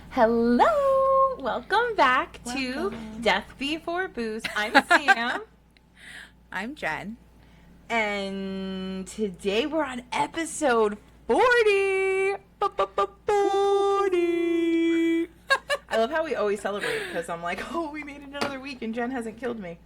Hello! Welcome back to Death Before Booze. I'm Sam. I'm Jen. And today we're on episode 40! 40! I love how we always celebrate because I'm like, oh, we made it another week and Jen hasn't killed me.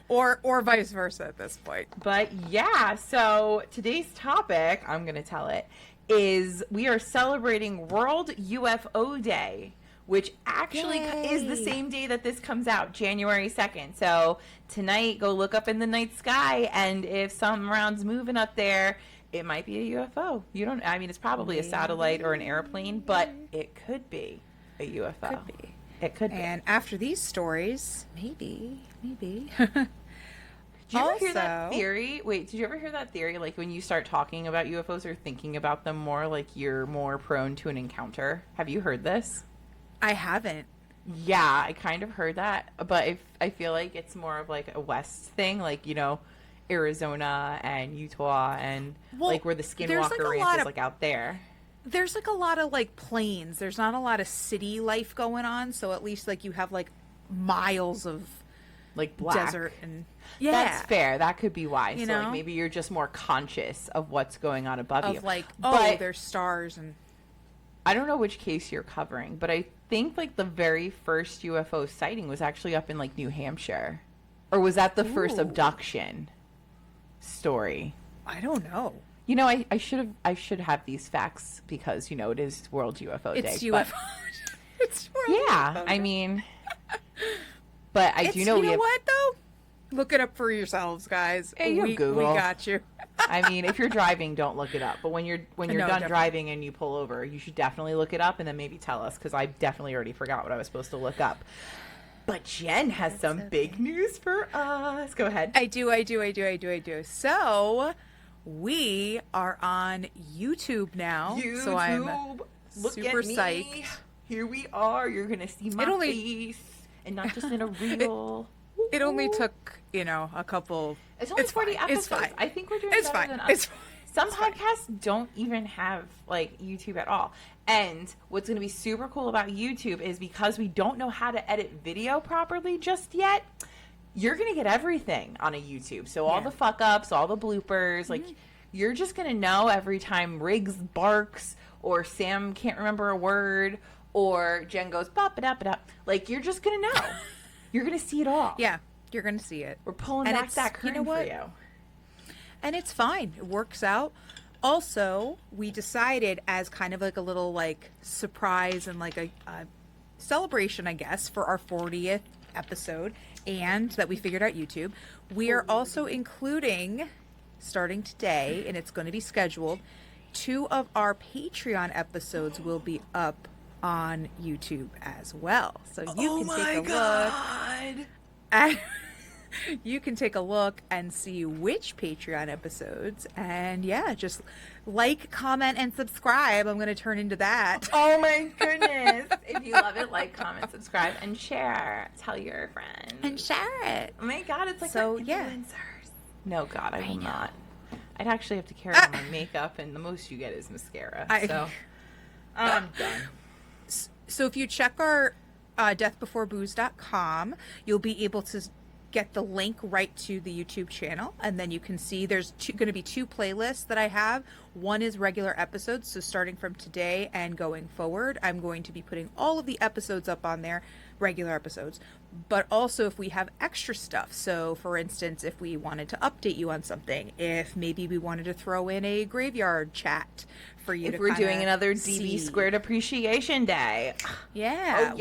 Or vice versa at this point. But yeah, so today's topic, I'm going to tell it, is we are celebrating World UFO Day, which actually is the same day that this comes out, January 2nd. So tonight, go look up in the night sky, and if some round's moving up there, it might be a UFO. I mean, it's probably a satellite or an airplane, but it could be a UFO. Could be. It could be. And after these stories, maybe. Did you ever hear that theory? Wait, did you ever hear that theory? Like when you start talking about UFOs or thinking about them more, like you're more prone to an encounter. Have you heard this? I haven't. Yeah, I kind of heard that, but I feel like it's more of like a West thing, like, you know, Arizona and Utah and like where the Skinwalker Ranch is like out there. There's like a lot of like plains. There's not a lot of city life going on, so at least like you have like miles of like black desert and that's fair. That could be why. You so know? Like maybe you're just more conscious of what's going on above you. Of like, but there's stars and I don't know which case you're covering, but I think like the very first UFO sighting was actually up in like New Hampshire. Or was that the first abduction story? I don't know. You know, I should have these facts because, you know, it is World UFO Day. It's UFO. It's World yeah, UFO I Day. mean, but I do know you know what though? Look it up for yourselves, guys. Hey, you Google. We got you. I mean, if you're driving, don't look it up. But when you're done definitely. driving and you pull over, you should definitely look it up and then maybe tell us because I definitely already forgot what I was supposed to look up. But Jen has some big news for us. Go ahead. I do. So we are on YouTube now. So I'm super psyched. Here we are. You're going to see my face and not just in a reel. It only took, a couple. It's only 40 episodes. It's fine. I think we're doing it's better fine. than us. It's fine. Some podcasts don't even have like YouTube at all. And what's going to be super cool about YouTube is because we don't know how to edit video properly just yet, you're going to get everything on a YouTube. So all the fuck ups, all the bloopers, like you're just going to know every time Riggs barks or Sam can't remember a word or Jen goes ba-ba-da-ba-da. Like you're just going to know. You're going to see it all. Yeah, you're going to see it. We're pulling back that curtain for you. And it's fine. It works out. Also, we decided as kind of like a little like surprise and like a celebration, I guess, for our 40th episode and that we figured out YouTube, we are also including, starting today, and it's going to be scheduled, 2 of our Patreon episodes will be up on YouTube as well. So you can take a look at you can take a look and see which Patreon episodes, and just like, comment, and subscribe. I'm going to turn into that. Oh my goodness. If you love it, like, comment, subscribe, and share. Tell your friends. And share it. Oh my God, it's like so, influencers. No, God, I will not. I'd actually have to carry on my makeup, and the most you get is mascara. So I'm done. So if you check our deathbeforebooze.com, you'll be able to get the link right to the YouTube channel, and then you can see there's going to be 2 playlists that I have. One is regular episodes, so starting from today and going forward, I'm going to be putting all of the episodes up on there, regular episodes, but also if we have extra stuff. So for instance, if we wanted to update you on something, if maybe we wanted to throw in a graveyard chat for you, if we're doing another DB Squared Appreciation Day. Yeah.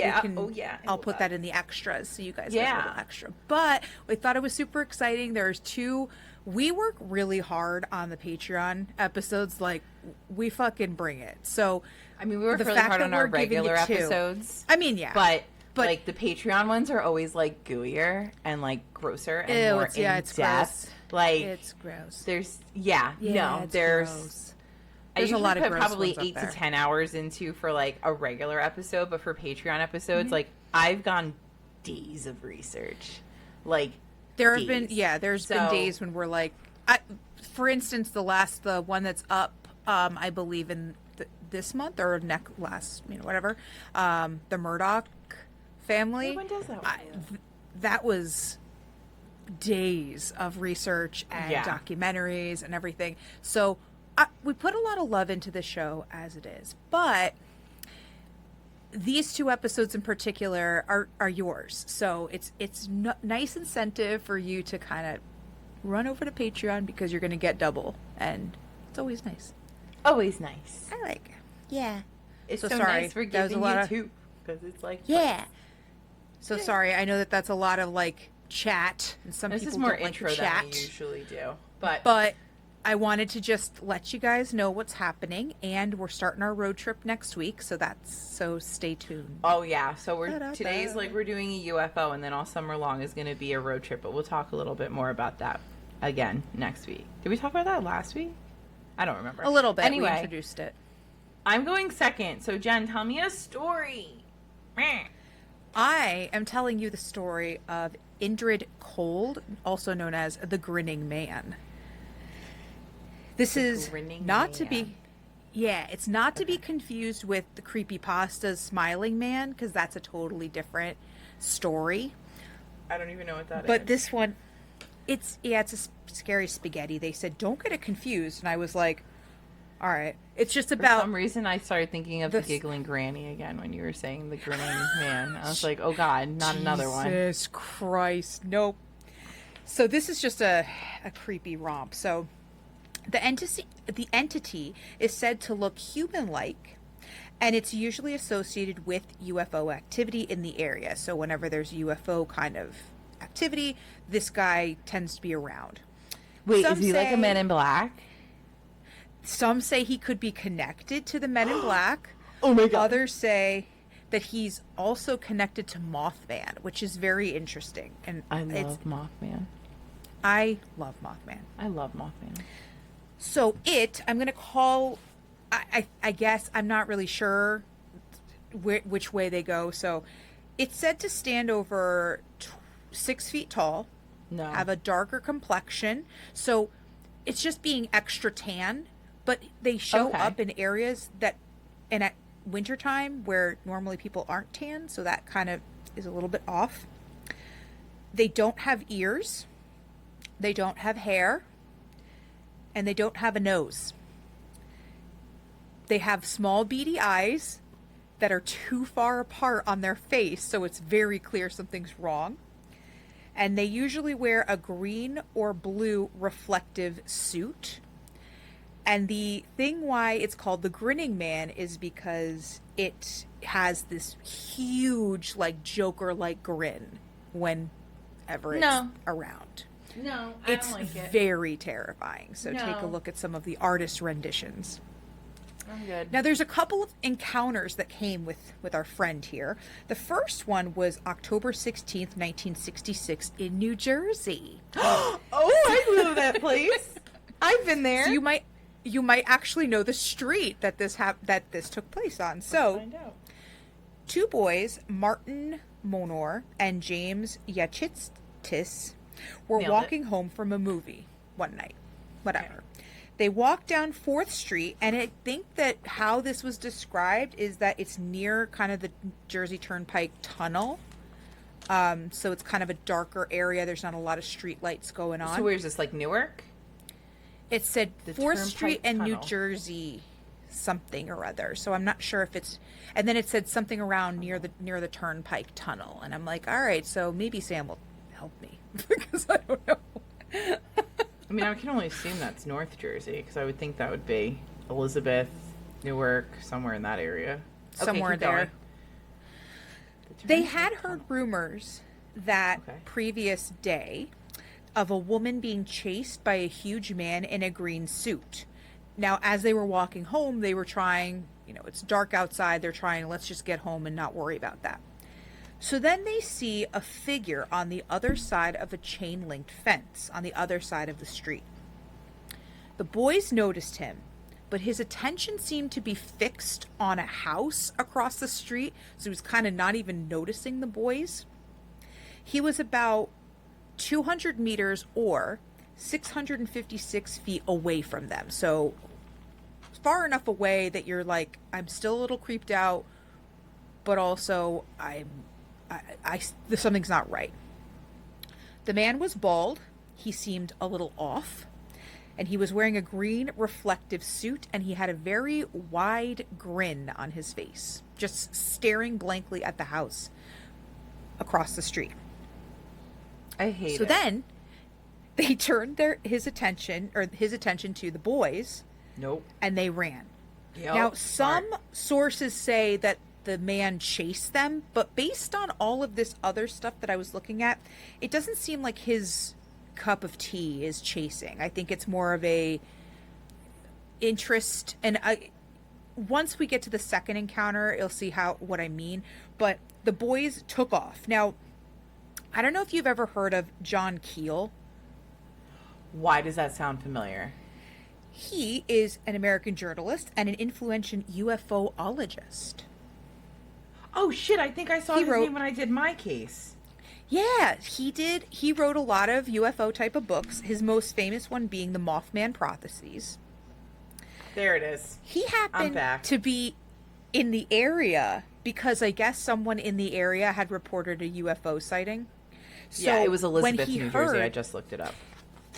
I'll put that that in the extras so you guys get a little extra. But we thought it was super exciting. There's 2. We work really hard on the Patreon episodes. Like, we fucking bring it. So, I mean, we work really hard on our regular episodes. I mean, yeah. But like the Patreon ones are always like gooier and like grosser and more in it's depth. Gross. Like, it's gross. There's gross. There's a lot of put gross probably ones 8 to 10 hours into for like a regular episode, but for Patreon episodes, like I've gone days of research. Like there's been days when we're like, for instance, the one that's up I believe in this month or last, whatever. The Murdoch family. When does that one? That was days of research and documentaries and everything. So we put a lot of love into the show as it is, but these 2 episodes in particular are yours. So it's nice incentive for you to kind of run over to Patreon because you're going to get double, and it's always nice. Always nice. I like it. Yeah. It's so so sorry. nice for That was giving a lot you of, too, because it's like So sorry. I know that's a lot of like chat, and some this people is more don't intro like the than chat. we usually do, but I wanted to just let you guys know what's happening, and we're starting our road trip next week, so stay tuned. Oh yeah, so today's like we're doing a UFO, and then all summer long is going to be a road trip, but we'll talk a little bit more about that again next week. Did we talk about that last week? I don't remember. A little bit. Anyway, we introduced it. I'm going second, so Jen, tell me a story. I am telling you the story of Indrid Cold, also known as the Grinning Man. This is not to be... Yeah, it's not to be confused with the creepypasta's Smiling Man, because that's a totally different story. I don't even know what that is. But this one, it's a scary spaghetti. They said, don't get it confused. And I was like, all right. It's just about... For some reason, I started thinking of the giggling granny again when you were saying the Grinning Man. I was like, oh God, not another one. Jesus Christ. Nope. So this is just a creepy romp. So... The entity is said to look human-like, and it's usually associated with UFO activity in the area. So whenever there's UFO kind of activity, this guy tends to be around. Wait, is he like a Men in Black? Some say he could be connected to the Men in Black. Oh my God. Others say that he's also connected to Mothman, which is very interesting. And I love Mothman. I love Mothman. I love Mothman. So I'm going to call, I guess, I'm not really sure which way they go. So it's said to stand over 6 feet tall, have a darker complexion. So it's just being extra tan, but they show up in areas at wintertime where normally people aren't tan. So that kind of is a little bit off. They don't have ears. They don't have hair. And they don't have a nose. They have small beady eyes that are too far apart on their face, so it's very clear something's wrong. And they usually wear a green or blue reflective suit. And the thing why it's called the Grinning Man is because it has this huge, like, Joker-like grin whenever it's around. No, I don't like it. It's very terrifying. So take a look at some of the artist renditions. I'm good. Now, there's a couple of encounters that came with our friend here. The first one was October 16th, 1966 in New Jersey. Oh, I know that place. I've been there. So you might actually know the street that this took place on. So, find out. 2 boys, Martin Monor and James Yachitis, were walking home from a movie one night. Whatever. Okay. They walked down 4th Street, and I think that how this was described is that it's near kind of the Jersey Turnpike tunnel. So it's kind of a darker area. There's not a lot of street lights going on. So where's this, like Newark? It said 4th Street and New Jersey something or other. So I'm not sure if it's... And then it said something around near the Turnpike tunnel. And I'm like, all right, so maybe Sam will help me. Because I don't know. I mean, I can only assume that's North Jersey, because I would think that would be Elizabeth, Newark, somewhere in that area. Somewhere there. They had heard rumors that previous day of a woman being chased by a huge man in a green suit. Now, as they were walking home, they were trying, it's dark outside. They're trying, let's just get home and not worry about that. So then they see a figure on the other side of a chain-linked fence, on the other side of the street. The boys noticed him, but his attention seemed to be fixed on a house across the street, so he was kind of not even noticing the boys. He was about 200 meters or 656 feet away from them, so far enough away that you're like, I'm still a little creeped out, but also something's not right. The man was bald. He seemed a little off. And he was wearing a green reflective suit, and he had a very wide grin on his face, just staring blankly at the house across the street. I hate it. So then they turned his attention to the boys. Nope. And they ran. Yep. Now, some sources say that the man chased them, but based on all of this other stuff that I was looking at, it doesn't seem like his cup of tea is chasing. I think it's more of a interest, and once we get to the second encounter, you'll see what I mean. But the boys took off. Now, I don't know if you've ever heard of John Keel. Why does that sound familiar? He is an American journalist and an influential UFOologist. Oh shit, I think I saw his name when I did my case. Yeah, he did. He wrote a lot of UFO type of books, his most famous one being the Mothman Prophecies. There it is. He happened to be in the area because I guess someone in the area had reported a UFO sighting. So yeah, it was Elizabeth, New Jersey. I just looked it up.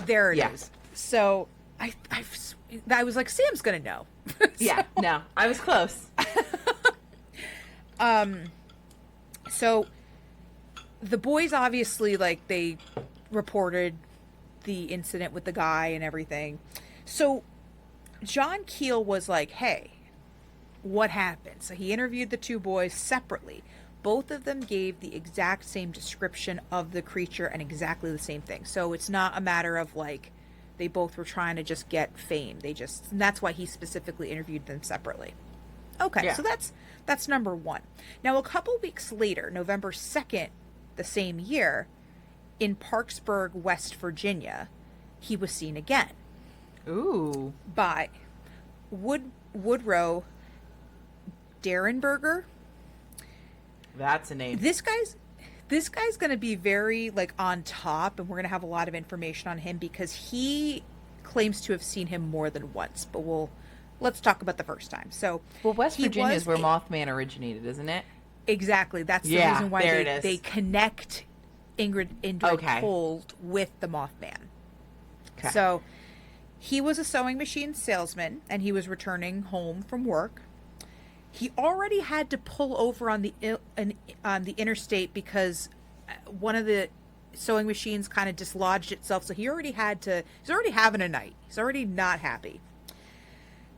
There it is. So I was like, Sam's going to know. Yeah, no, I was close. So the boys obviously, like, they reported the incident with the guy and everything. So John Keel was like, hey, what happened? So he interviewed the two boys separately. Both of them gave the exact same description of the creature and exactly the same thing. So it's not a matter of, like, they both were trying to just get fame. And that's why he specifically interviewed them separately. Okay, yeah. So that's number one. Now, a couple weeks later, November 2nd, the same year, in Parksburg, West Virginia, he was seen again. Ooh. By Woodrow Derenberger. That's a name. This guy's going to be very, like, on top, and we're going to have a lot of information on him because he claims to have seen him more than once. But let's talk about the first time. So, well, West Virginia is where Mothman originated, isn't it? Exactly. That's the reason why they connect Indrid okay. Cold with the Mothman. Okay. So he was a sewing machine salesman, and he was returning home from work. He already had to pull over on the interstate because one of the sewing machines kind of dislodged itself. So he's already having a night. He's already not happy.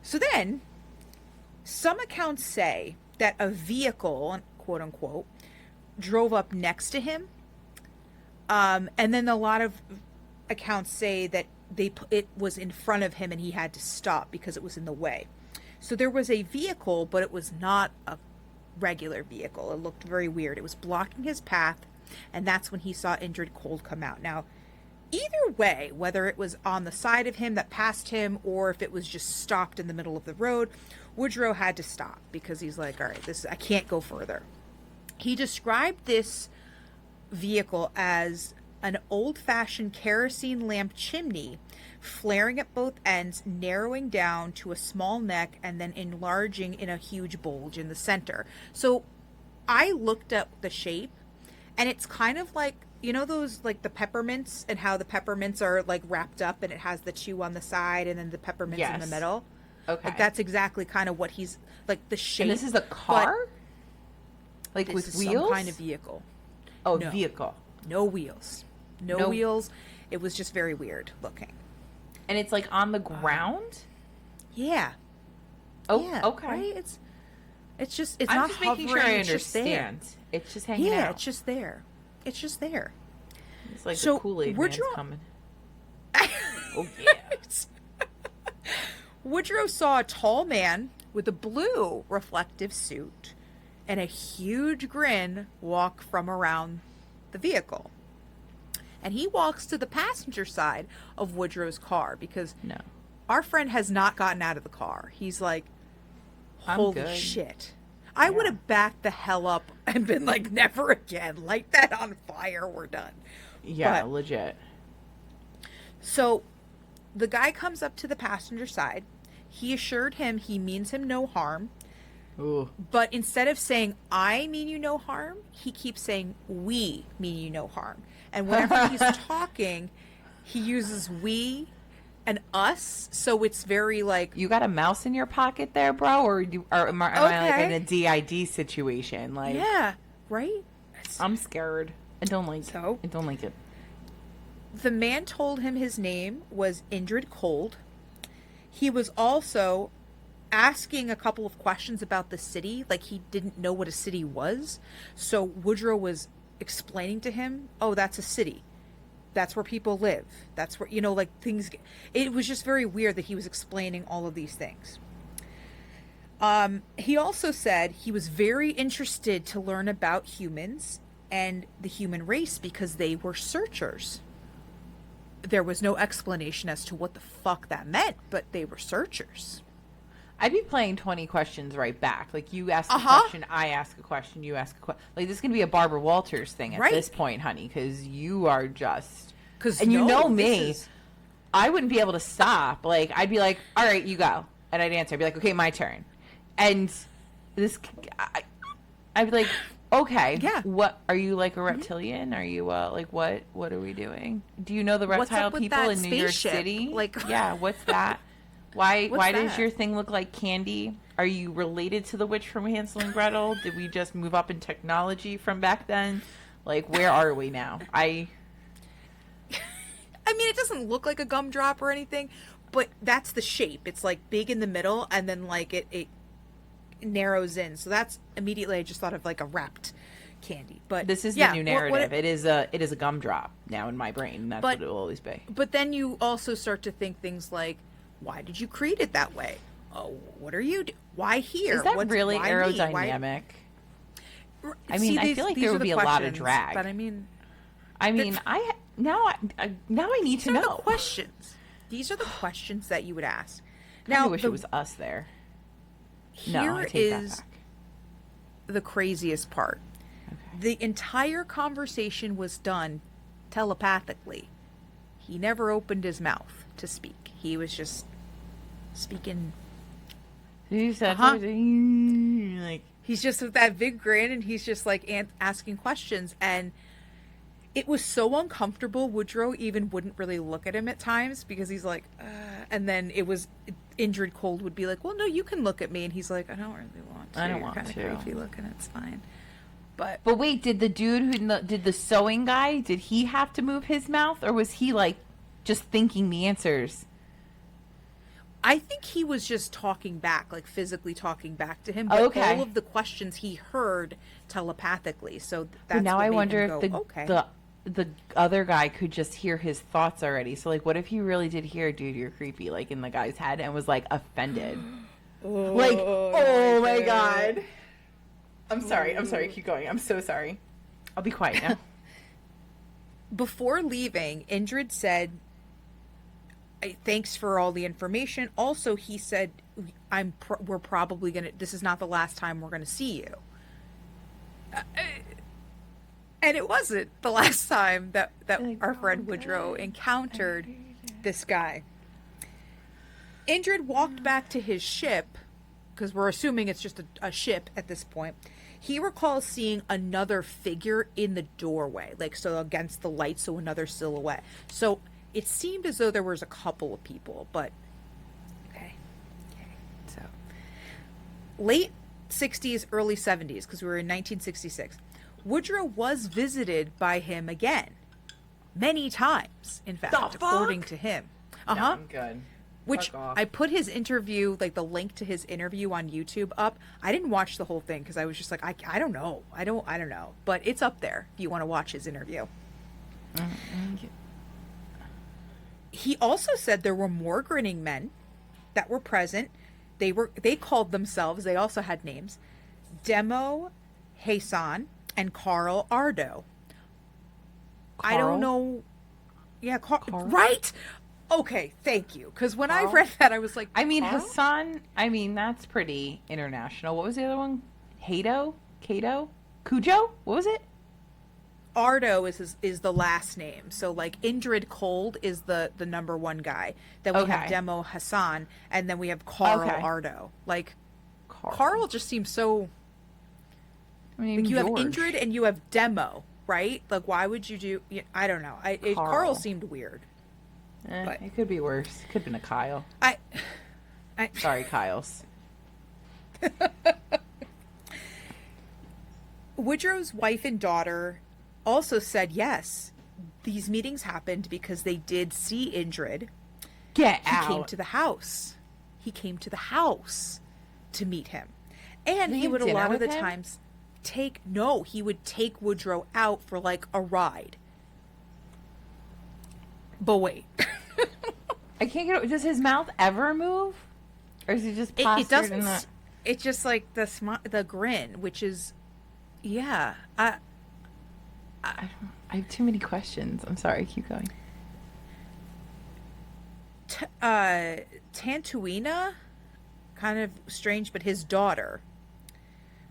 So then, some accounts say that a vehicle, quote unquote, drove up next to him. And then a lot of accounts say that it was in front of him and he had to stop because it was in the way. So there was a vehicle, but it was not a regular vehicle. It looked very weird. It was blocking his path, and that's when he saw Indrid Cold come out. Now, either way, whether it was on the side of him that passed him or if it was just stopped in the middle of the road, Woodrow had to stop because he's like, all right, I can't go further. He described this vehicle as an old-fashioned kerosene lamp chimney flaring at both ends, narrowing down to a small neck, and then enlarging in a huge bulge in the center. So I looked up the shape, and it's kind of like, you know those, like, the peppermints, and how the peppermints are, like, wrapped up, and it has the chew on the side, and then the peppermints in the middle? Okay. Like, that's exactly kind of what he's, like, the shape. And this is a car? Like, with wheels? Some kind of vehicle. Oh, no. Vehicle. No wheels. No wheels. It was just very weird looking. And it's, like, on the ground? Yeah. Oh, yeah, okay. Right? It's just, it's I'm not just hovering. making sure I it's understand. Just there. It's just hanging out. Yeah, it's just there. It's just there. It's like the Kool-Aid man's coming. Oh, yeah. Woodrow saw a tall man with a blue reflective suit and a huge grin walk from around the vehicle. And he walks to the passenger side of Woodrow's car because our friend has not gotten out of the car. He's like, holy shit. I would have backed the hell up and been like, never again. Light that on fire. We're done. Yeah, legit. So the guy comes up to the passenger side. He assured him he means him no harm. Ooh. But instead of saying, I mean you no harm, he keeps saying, we mean you no harm. And whenever he's talking, he uses we and us. So it's very like... You got a mouse in your pocket there, bro? Or am I like in a DID situation? Like, yeah, right? I'm scared. I don't like it. I don't like it. The man told him his name was Indrid Cold. He was also asking a couple of questions about the city, like he didn't know what a city was. So Woodrow was explaining to him, oh, that's a city. That's where people live. That's where, like things... It was just very weird that he was explaining all of these things. He also said he was very interested to learn about humans and the human race because they were searchers. There was no explanation as to what the fuck that meant, but they were searchers. I'd be playing 20 questions right back. Like, you ask a question, I ask a question, you ask a question. Like, this is going to be a Barbara Walters thing at this point, honey, because you are just... And you know me, I wouldn't be able to stop. Like, I'd be like, all right, you go. And I'd answer. I'd be like, okay, my turn. And this... I'd be like, okay, what... Are you, like, a reptilian? Are you, like, what are we doing? Do you know the reptile people in New York City? Like, yeah, what's that? Why does your thing look like candy? Are you related to the witch from Hansel and Gretel? Did we just move up in technology from back then? Like, where are we now? I mean, it doesn't look like a gumdrop or anything, but that's the shape. It's like big in the middle, and then like it narrows in. So that's immediately I just thought of like a wrapped candy. But this is the new narrative. It is a gumdrop now in my brain. That's what it will always be. But then you also start to think things like, why did you create it that way? Oh, what are you why here? Is that really aerodynamic? I mean, I feel like there would be a lot of drag. But I mean, I now I need to know. The questions. These are the questions that you would ask. Now, I wish it was us there. Here is the craziest part. Okay. The entire conversation was done telepathically. He never opened his mouth to speak. He was just speaking. He said, like, he's just with that big grin, and he's just like asking questions, and it was so uncomfortable. Woodrow even wouldn't really look at him at times because he's like, and then it was Indrid Cold would be like, well, no, you can look at me, and he's like, I don't really want to. I don't want kind to. Of creepy looking. It's fine. But wait, did the dude who did the sewing guy? Did he have to move his mouth, or was he like just thinking the answers? I think he was just talking back, like physically talking back to him. But all of the questions he heard telepathically. So that's now I wonder if the other guy could just hear his thoughts already. So like, what if he really did hear, dude, you're creepy, like in the guy's head, and was like offended? Oh my god. I'm sorry. Keep going. I'm so sorry. I'll be quiet now. Before leaving, Indrid said, thanks for all the information. Also, he said, we're probably going to, this is not the last time we're going to see you. And it wasn't the last time that our friend Woodrow encountered this guy. Indrid walked back to his ship, because we're assuming it's just a ship at this point. He recalls seeing another figure in the doorway, like so against the light, so another silhouette. So it seemed as though there was a couple of people, but okay. So late 60s, early 70s, because we were in 1966. Woodrow was visited by him again, many times, in fact, according to him. No, I'm good. Which I put his interview, like the link to his interview on YouTube up. I didn't watch the whole thing because I was just like, I don't know. I don't know. But it's up there if you want to watch his interview. He also said there were more grinning men that were present. They called themselves, they also had names, Demo Hassan and Carl Ardo. I don't know. Yeah, Carl. Right? Okay, thank you. Because when I read that, I was like, I mean, Hassan, that's pretty international. What was the other one? Cato? Cujo? What was it? Ardo is the last name. So like Indrid Cold is the number one guy. Then we have Demo Hassan, and then we have Carl Ardo. Like Carl just seems so. I mean, like you have Indrid and you have Demo, right? Like why would you do? I don't know. Carl seemed weird. But it could be worse. It could have been a Kyle. Sorry, Kyles. Woodrow's wife and daughter also said yes. These meetings happened because they did see Indrid. He came to the house. He came to the house to meet him. And he would a lot of the times he would take Woodrow out for like a ride. But wait. I can't get it. Does his mouth ever move? Or is he just plastered? It doesn't. It's just like the grin, which is, yeah. I have too many questions. I'm sorry. Keep going. Tantuina, kind of strange, but his daughter,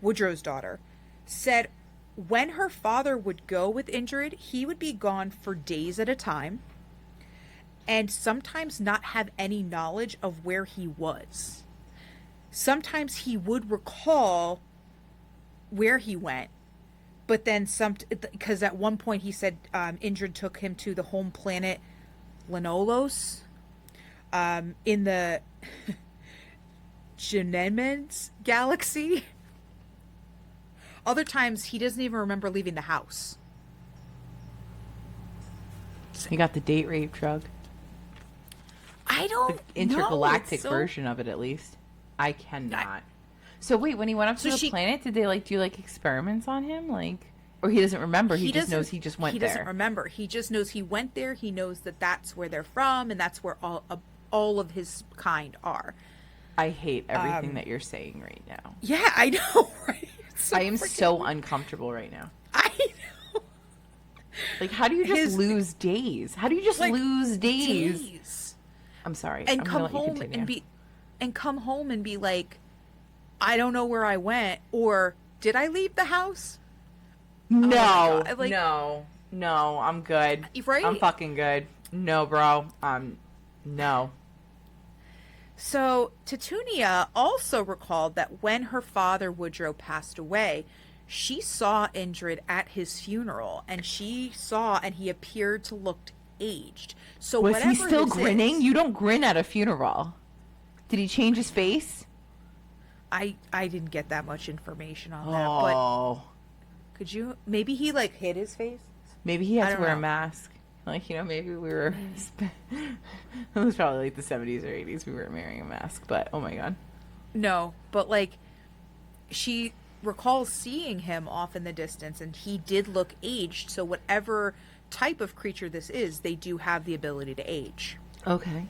Woodrow's daughter, said when her father would go with Indrid, he would be gone for days at a time and sometimes not have any knowledge of where he was. Sometimes he would recall where he went, but then because at one point he said Indrid took him to the home planet Lenolos in the Genemens galaxy. Other times he doesn't even remember leaving the house. He got the date rape drug. I don't the intergalactic version of it, at least. I cannot. So wait, when he went up to the planet, did they like do like experiments on him, like, or he doesn't remember? He just knows he just went there. He doesn't remember. He just knows he went there. He knows that that's where they're from, and that's where all of his kind are. I hate everything that you're saying right now. Yeah, I know, right? I am so uncomfortable right now. I know. Like, how do you just lose days? How do you just lose days? I'm sorry. And come home and be like, I don't know where I went, or did I leave the house? No, no, I'm good. Right? I'm fucking good. No, bro. No. So Titunia also recalled that when her father Woodrow passed away, she saw Indrid at his funeral, and he appeared to look aged. So was he still grinning? You don't grin at a funeral. Did he change his face? I didn't get that much information on that. But could you? Maybe he like hid his face. Maybe he had to wear a mask. Like, maybe we were. It was probably like the 70s or 80s. We weren't wearing a mask, but oh my god. No, but like, she recalls seeing him off in the distance, and he did look aged. So whatever type of creature this is, they do have the ability to age. Okay.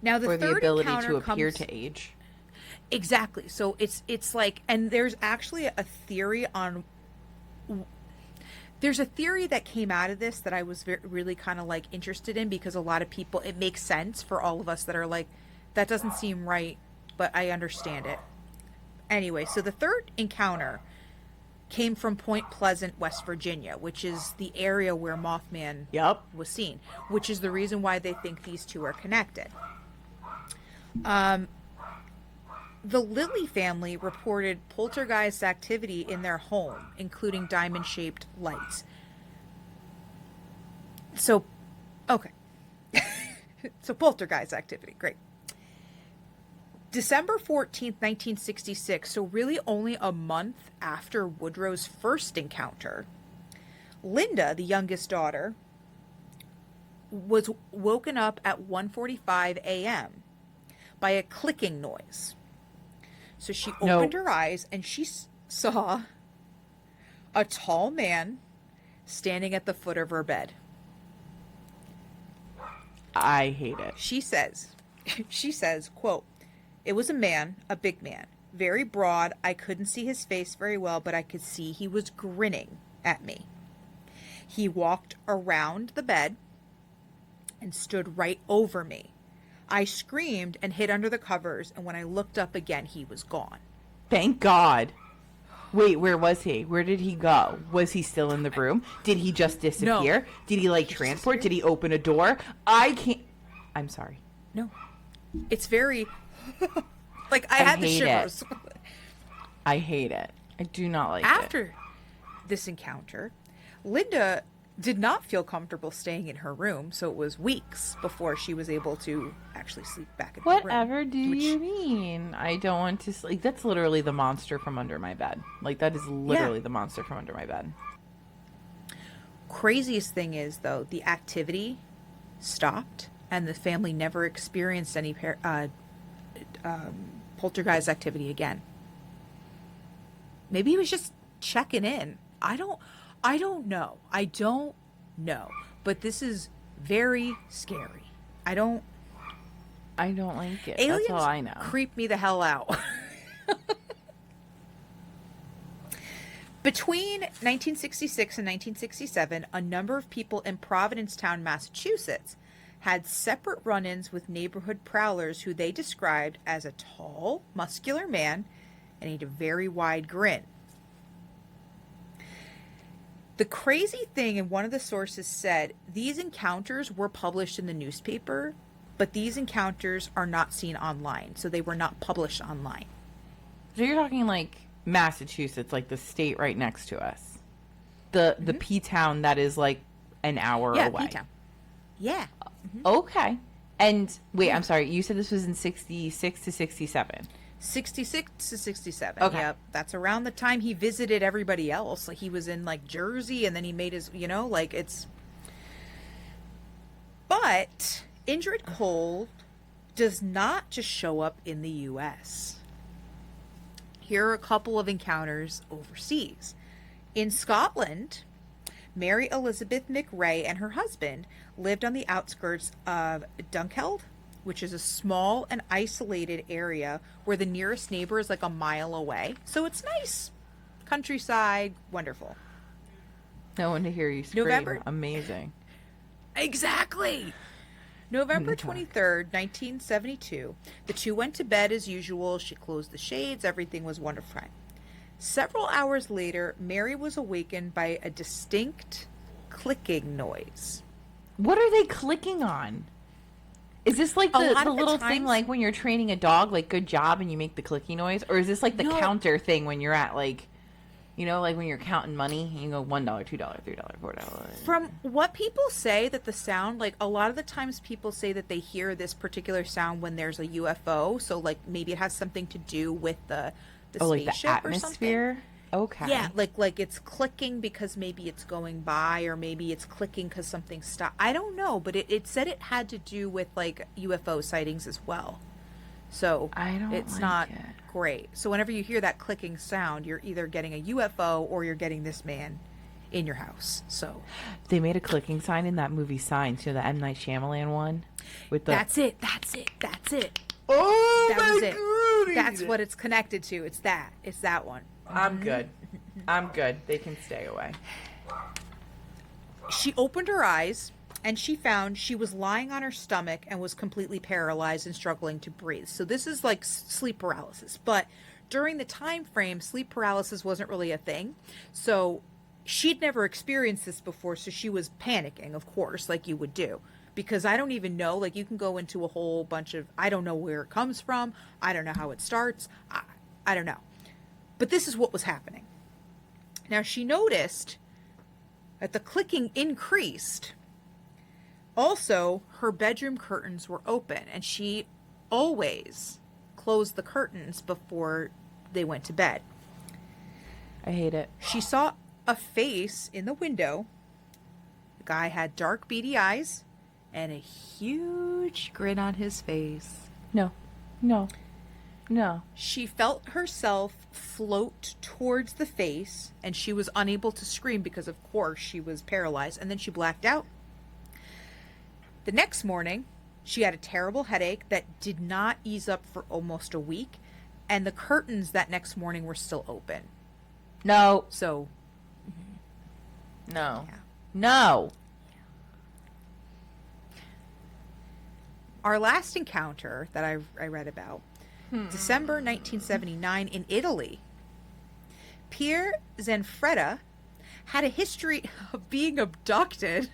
Now the third ability encounter to appear to age. Exactly. So it's like, and there's actually a theory on. There's a theory that came out of this that I was really kind of like interested in, because a lot of people, it makes sense for all of us that are like, that doesn't seem right, but I understand it. Anyway, so the third encounter came from Point Pleasant, West Virginia, which is the area where Mothman was seen, which is the reason why they think these two are connected. The Lilly family reported poltergeist activity in their home, including diamond-shaped lights. So, okay. So poltergeist activity, great. December 14th, 1966, so really only a month after Woodrow's first encounter, Linda, the youngest daughter, was woken up at 1:45 a.m. by a clicking noise. So she opened her eyes and she saw a tall man standing at the foot of her bed. I hate it. She says, quote, "It was a man, a big man, very broad. I couldn't see his face very well, but I could see he was grinning at me. He walked around the bed and stood right over me. I screamed and hid under the covers, and when I looked up again, he was gone." Thank God. Wait, where was he? Where did he go? Was he still in the room? Did he just disappear? Did he like transport? Did he open a door? I can't. I'm sorry. No. It's very like I had the hate shivers. I hate it. I do not like it. After this encounter, Linda did not feel comfortable staying in her room, so it was weeks before she was able to actually sleep back in her room. Whatever do you mean? I don't want to sleep. That's literally the monster from under my bed. Like, that is literally the monster from under my bed. Craziest thing is, though, the activity stopped, and the family never experienced any poltergeist activity again. Maybe he was just checking in. I don't know. I don't know. But this is very scary. I don't like it. Aliens That's all I know. creep me the hell out. Between 1966 and 1967, a number of people in Provincetown, Massachusetts, had separate run-ins with neighborhood prowlers who they described as a tall, muscular man and he had a very wide grin. The crazy thing, and one of the sources said, these encounters were published in the newspaper, but these encounters are not seen online, so they were not published online. So you're talking like Massachusetts, like the state right next to us. The P-town that is like an hour away. Yeah, P-town. Yeah. Okay. And wait, I'm sorry. You said this was in 66 to 67. 66 to 67. Okay. Yep. That's around the time he visited everybody else. Like he was in like Jersey and then he made his, like it's. But Indrid Cold does not just show up in the U.S. Here are a couple of encounters overseas. In Scotland, Mary Elizabeth McRae and her husband lived on the outskirts of Dunkeld, which is a small and isolated area where the nearest neighbor is like a mile away. So it's nice. Countryside, wonderful. No one to hear you scream. November? Amazing. Exactly. November 23rd, 1972. The two went to bed as usual. She closed the shades. Everything was wonderful. Several hours later, Mary was awakened by a distinct clicking noise. What are they clicking on? Is this like the little thing like when you're training a dog, like good job and you make the clicky noise? Or is this like the counter thing when you're at like, like when you're counting money and you go $1, $2, $3, $4? From what people say that the sound, like a lot of the times people say that they hear this particular sound when there's a UFO. So like maybe it has something to do with the like spaceship the atmosphere? Or something. Okay. Yeah, like it's clicking because maybe it's going by, or maybe it's clicking because something stopped. I don't know, but it said it had to do with like UFO sightings as well. So it's not great. So whenever you hear that clicking sound, you're either getting a UFO or you're getting this man in your house. So they made a clicking sign in that movie Signs, the M. Night Shyamalan one. With the That's it. Oh, that my was it. goodness. That's what it's connected to. It's that one. I'm good. They can stay away. She opened her eyes and she found she was lying on her stomach and was completely paralyzed and struggling to breathe. So this is like sleep paralysis. But during the time frame, sleep paralysis wasn't really a thing. So she'd never experienced this before. So she was panicking, of course, like you would do. Because I don't even know, like you can go into a whole bunch of, I don't know where it comes from. I don't know how it starts. I don't know. But this is what was happening. Now she noticed that the clicking increased. Also, her bedroom curtains were open and she always closed the curtains before they went to bed. I hate it. She saw a face in the window. The guy had dark beady eyes and a huge grin on his face. No. She felt herself float towards the face, and she was unable to scream because, of course, she was paralyzed, and then she blacked out. The next morning, she had a terrible headache that did not ease up for almost a week, and the curtains that next morning were still open. No. So, no. Yeah. No. Our last encounter that I read about, December 1979 in Italy. Pierre Zanfretta had a history of being abducted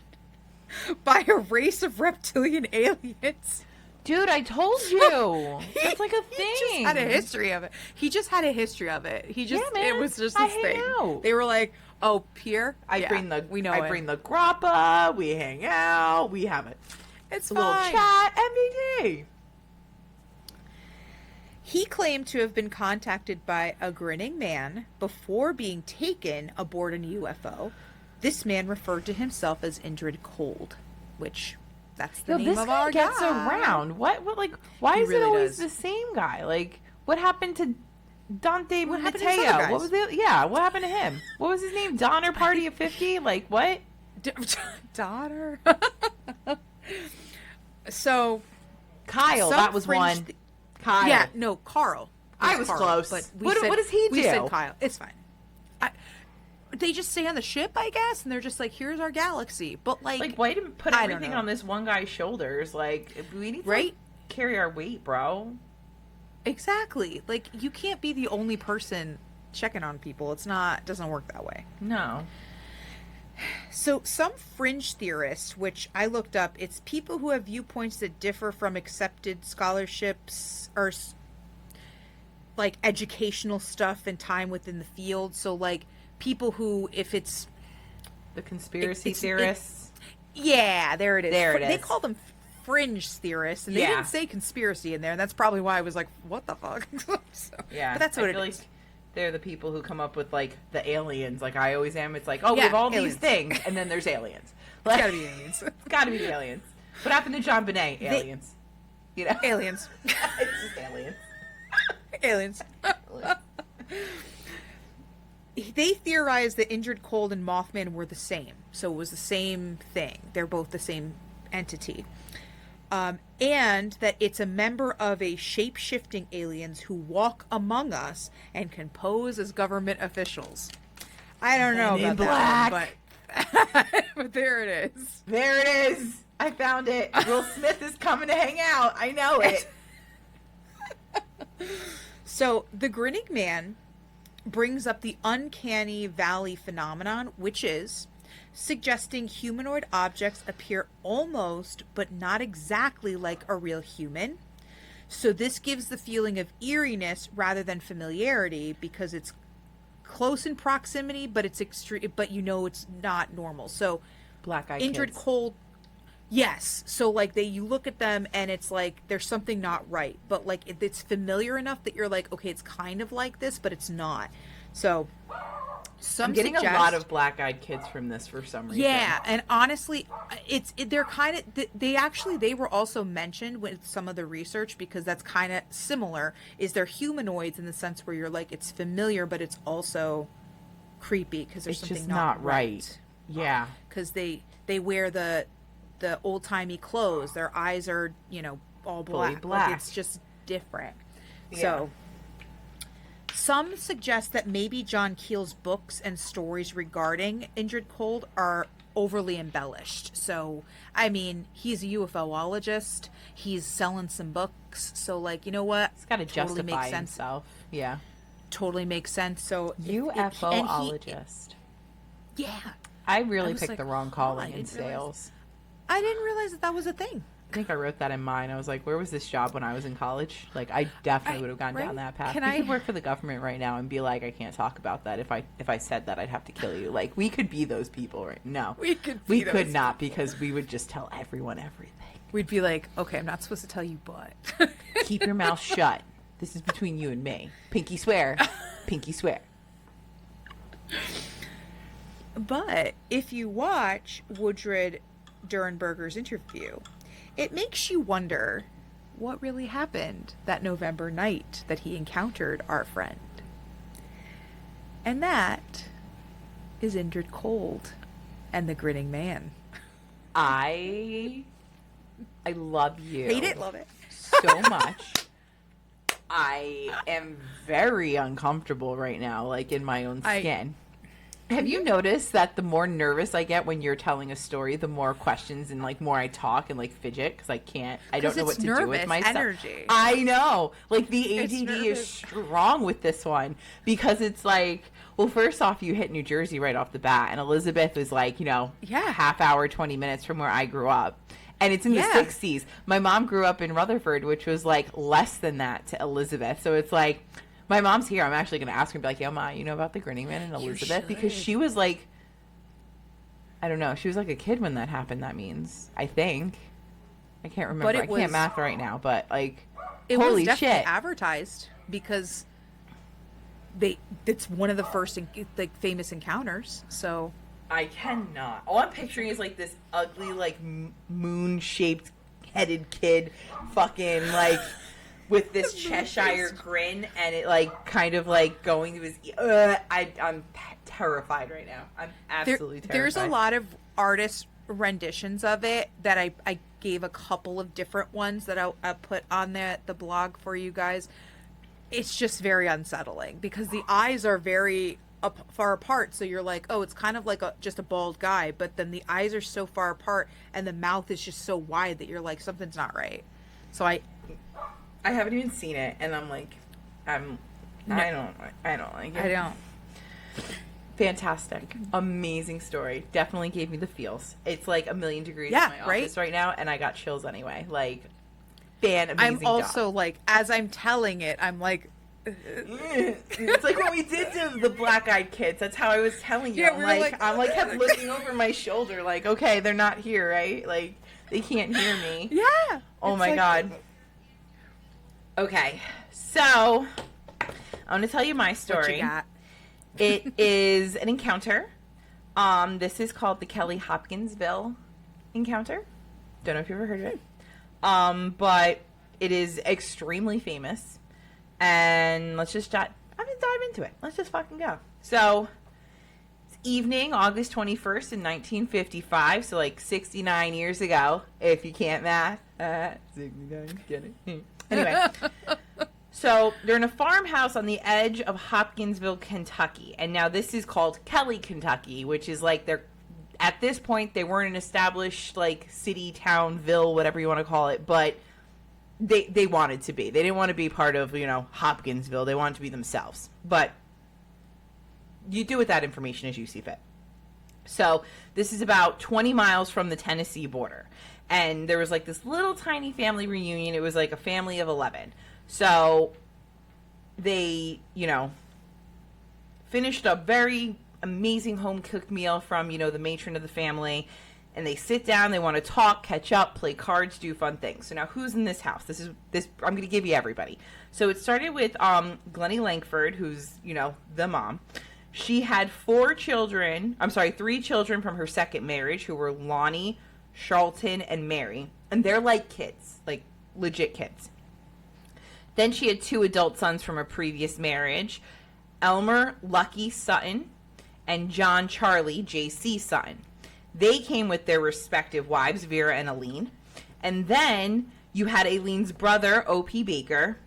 by a race of reptilian aliens. Dude, I told you. That's like a thing. He just had a history of it. He just had a history of it. He just, Yeah, man. it was just I this hang thing. out. They were like, oh, Pierre? I Yeah, bring the grappa. We hang out. We have It's a little fine. chat. MVD. He claimed to have been contacted by a grinning man before being taken aboard a UFO. This man referred to himself as Indrid Cold, which that's the name this of guy our gets guy. around. What like? Why He is it really always does. the same guy? Like, what happened to Dante What happened to these other Mateo? guys? What was it? Yeah, what happened to him? What was his name? Donner Party of 50? Like what? Daughter. So Kyle, some that was fringe one. Kyle. Yeah, no, Carl. It I was Carl, close. But What does he We do? said Kyle. It's fine. They just stay on the ship, I guess, and they're just like, "Here's our galaxy." But like why didn't put I don't everything know. on this one guy's shoulders? Like, we need to Right? carry our weight, bro. Exactly. Like, you can't be the only person checking on people. It doesn't work that way. No. So some fringe theorists, which I looked up, it's people who have viewpoints that differ from accepted scholarships or like educational stuff and time within the field. So like people who, if it's The conspiracy it's- theorists. yeah, there it is. There it They is. call them fringe theorists, and they Yeah. didn't say conspiracy in there, and that's probably why I was like, what the fuck? So, Yeah. but that's what I it feel is. like they're the people who come up with like the aliens. Like I always am. It's like, oh, we Yeah, have all aliens. these things, and then there's aliens. It's Like, gotta be aliens. it's gotta be the aliens. What happened to John Bonet? Aliens. You know, Aliens. it's just aliens. Aliens. They theorized that Indrid Cold and Mothman were the same. So it was the same thing. They're both the same entity. And that it's a member of a shape-shifting aliens who walk among us and can pose as government officials. I don't know Men in about that one, black. but there it is. There it is. I found it. Will Smith is coming to hang out. I know it. So the Grinning Man brings up the uncanny valley phenomenon, which is suggesting humanoid objects appear almost but not exactly like a real human. So this gives the feeling of eeriness rather than familiarity because it's close in proximity, but it's extreme, but you know it's not normal. So Black Eyed Indrid Kids. Cold, yes. So like you look at them and it's like there's something not right, but like it's familiar enough that you're like, okay, it's kind of like this, but it's not. So some I'm getting suggest, a lot of Black Eyed Kids from this for some reason. yeah, and honestly, they're kind of they were also mentioned with some of the research because that's kind of similar. Is they're humanoids in the sense where you're like it's familiar, but it's also creepy because there's It's something just not right. Yeah. because they wear the old timey clothes. Their eyes are all Fully black. black. Like, it's just different. Yeah. So some suggest that maybe John Keel's books and stories regarding Indrid Cold are overly embellished. So I mean, he's a UFOologist. He's selling some books. So like, you know what? He's got to Totally justify makes sense. himself. Yeah. Totally makes sense. So UFOologist. yeah. I really was picked like, the wrong oh, calling I in didn't realize- sales. I didn't realize that was a thing. I think I wrote that in mine. I was like, where was this job when I was in college? Like, I definitely would have gone down right? that path. Can We I- could work for the government right now and be like, I can't talk about that. If I said that, I'd have to kill you. Like, we could be those people right now. We could We be could those not because we would just tell everyone everything. We'd be like, okay, I'm not supposed to tell you, but Keep your mouth shut. This is between you and me. Pinky swear. Pinky swear. But if you watch Woodred Durenberger's interview, it makes you wonder what really happened that November night that he encountered our friend. And that is Indrid Cold and the Grinning Man. I love you. Hate it, love it. So much. I am very uncomfortable right now, like in my own skin. Have you noticed that the more nervous I get when you're telling a story, the more questions and like more I talk and like fidget because I don't know what to do with myself. Energy. I know. Like the ADD is strong with this one because it's like, well, first off, you hit New Jersey right off the bat, and Elizabeth is like, half hour, 20 minutes from where I grew up. And it's in the 60s. My mom grew up in Rutherford, which was like less than that to Elizabeth. So it's like, my mom's here. I'm actually going to ask her and be like, yo, Ma, you know about the Grinning Man and Elizabeth? Because she was like, I don't know. She was like a kid when that happened, that means. I think. I can't remember. I can't math right now, but like, holy was definitely shit. Advertised because it's one of the first like famous encounters. So I cannot. All I'm picturing is like this ugly, like moon-shaped headed kid fucking like with this Cheshire grin and it like kind of like going to his I'm terrified right now. I'm absolutely terrified. There's a lot of artist renditions of it that I gave a couple of different ones that I put on the blog for you guys. It's just very unsettling because the eyes are very far apart, so you're like, oh, it's kind of like just a bald guy, but then the eyes are so far apart and the mouth is just so wide that you're like, something's not right. So I haven't even seen it, and I'm like, I don't like it. I don't. Fantastic, amazing story. Definitely gave me the feels. It's like 1,000,000 degrees in my office right now, and I got chills anyway. Like, amazing. I'm also like, as I'm telling it, I'm like. It's like when we did the Black-Eyed Kids. That's how I was telling you. Yeah, I'm kept looking over my shoulder, like, okay, they're not here, right? Like, they can't hear me. Yeah. Oh my God. Okay, so I'm gonna tell you my story. What you got? It is an encounter. This is called the Kelly Hopkinsville Encounter. Don't know if you've ever heard of it. But it is extremely famous. And let's just dive into it. Let's just fucking go. So, it's evening, August 21st in 1955. So, like 69 years ago, if you can't math. 69, get it? Anyway. So, they're in a farmhouse on the edge of Hopkinsville, Kentucky. And now this is called Kelly, Kentucky, which is like at this point, they weren't an established, like, city, town, ville, whatever you want to call it. But they wanted to be. They didn't want to be part of, Hopkinsville. They wanted to be themselves. But you do with that information as you see fit. So, this is about 20 miles from the Tennessee border. And there was, like, this little tiny family reunion. It was, like, a family of 11. So, they, finished a very amazing home-cooked meal from, the matron of the family. And they sit down, they want to talk, catch up, play cards, do fun things. So now who's in this house? This I'm going to give you everybody. So it started with Glennie Langford, who's, the mom. She had 3 children from her second marriage, who were Lonnie, Charlton, and Mary. And they're like kids, like legit kids. Then she had 2 adult sons from a previous marriage, Elmer Lucky Sutton and John Charlie J.C. Sutton. They came with their respective wives, Vera and Aileen. And then you had Aileen's brother, O.P. Baker,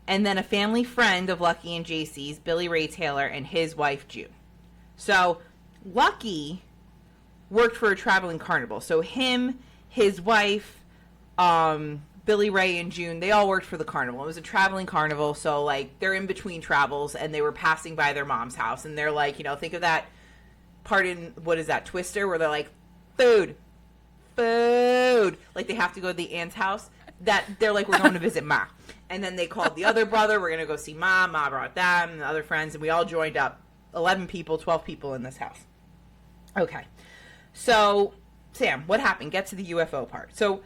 and then a family friend of Lucky and JC's, Billy Ray Taylor, and his wife, June. So Lucky worked for a traveling carnival. So him, his wife, Billy Ray, and June, they all worked for the carnival. It was a traveling carnival, so, like, they're in between travels, and they were passing by their mom's house. And they're like, think of that part in, what is that, Twister, where they're like, food. Like, they have to go to the aunt's house. That they're like, we're going to visit Ma. And then they called the other brother. We're going to go see Ma. Ma brought them and the other friends. And we all joined up. 11 people, 12 people in this house. Okay. So, Sam, what happened? Get to the UFO part. So,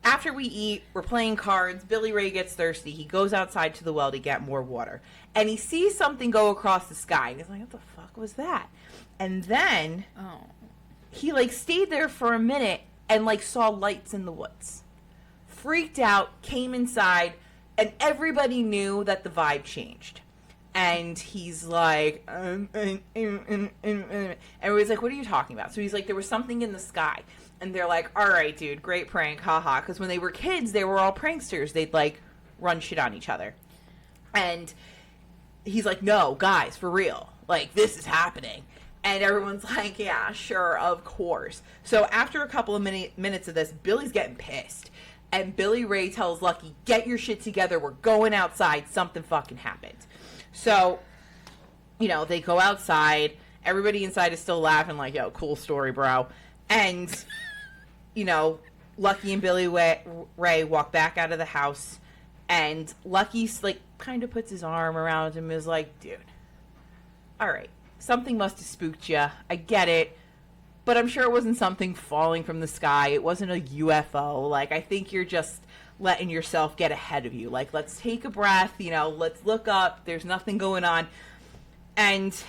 after we eat, we're playing cards. Billy Ray gets thirsty. He goes outside to the well to get more water. And he sees something go across the sky. And he's like, what the fuck was that? And then he, like, stayed there for a minute and, like, saw lights in the woods. Freaked out, came inside, and everybody knew that the vibe changed. And he's like, and everybody's like, what are you talking about? So he's like, there was something in the sky. And they're like, all right, dude, great prank, haha. Because when they were kids, they were all pranksters. They'd, like, run shit on each other. And he's like, no, guys, for real. Like, this is happening. And everyone's like, yeah, sure, of course. So after a couple of minutes of this, Billy's getting pissed. And Billy Ray tells Lucky, get your shit together. We're going outside. Something fucking happened. So, you know, they go outside. Everybody inside is still laughing like, yo, cool story, bro. And, you know, Lucky and Billy Ray walk back out of the house. And Lucky, like, kind of puts his arm around him and is like, dude, all right. Something must have spooked you. I get it. But I'm sure it wasn't something falling from the sky. It wasn't a UFO. Like, I think you're just letting yourself get ahead of you. Like, let's take a breath. You know, let's look up. There's nothing going on. And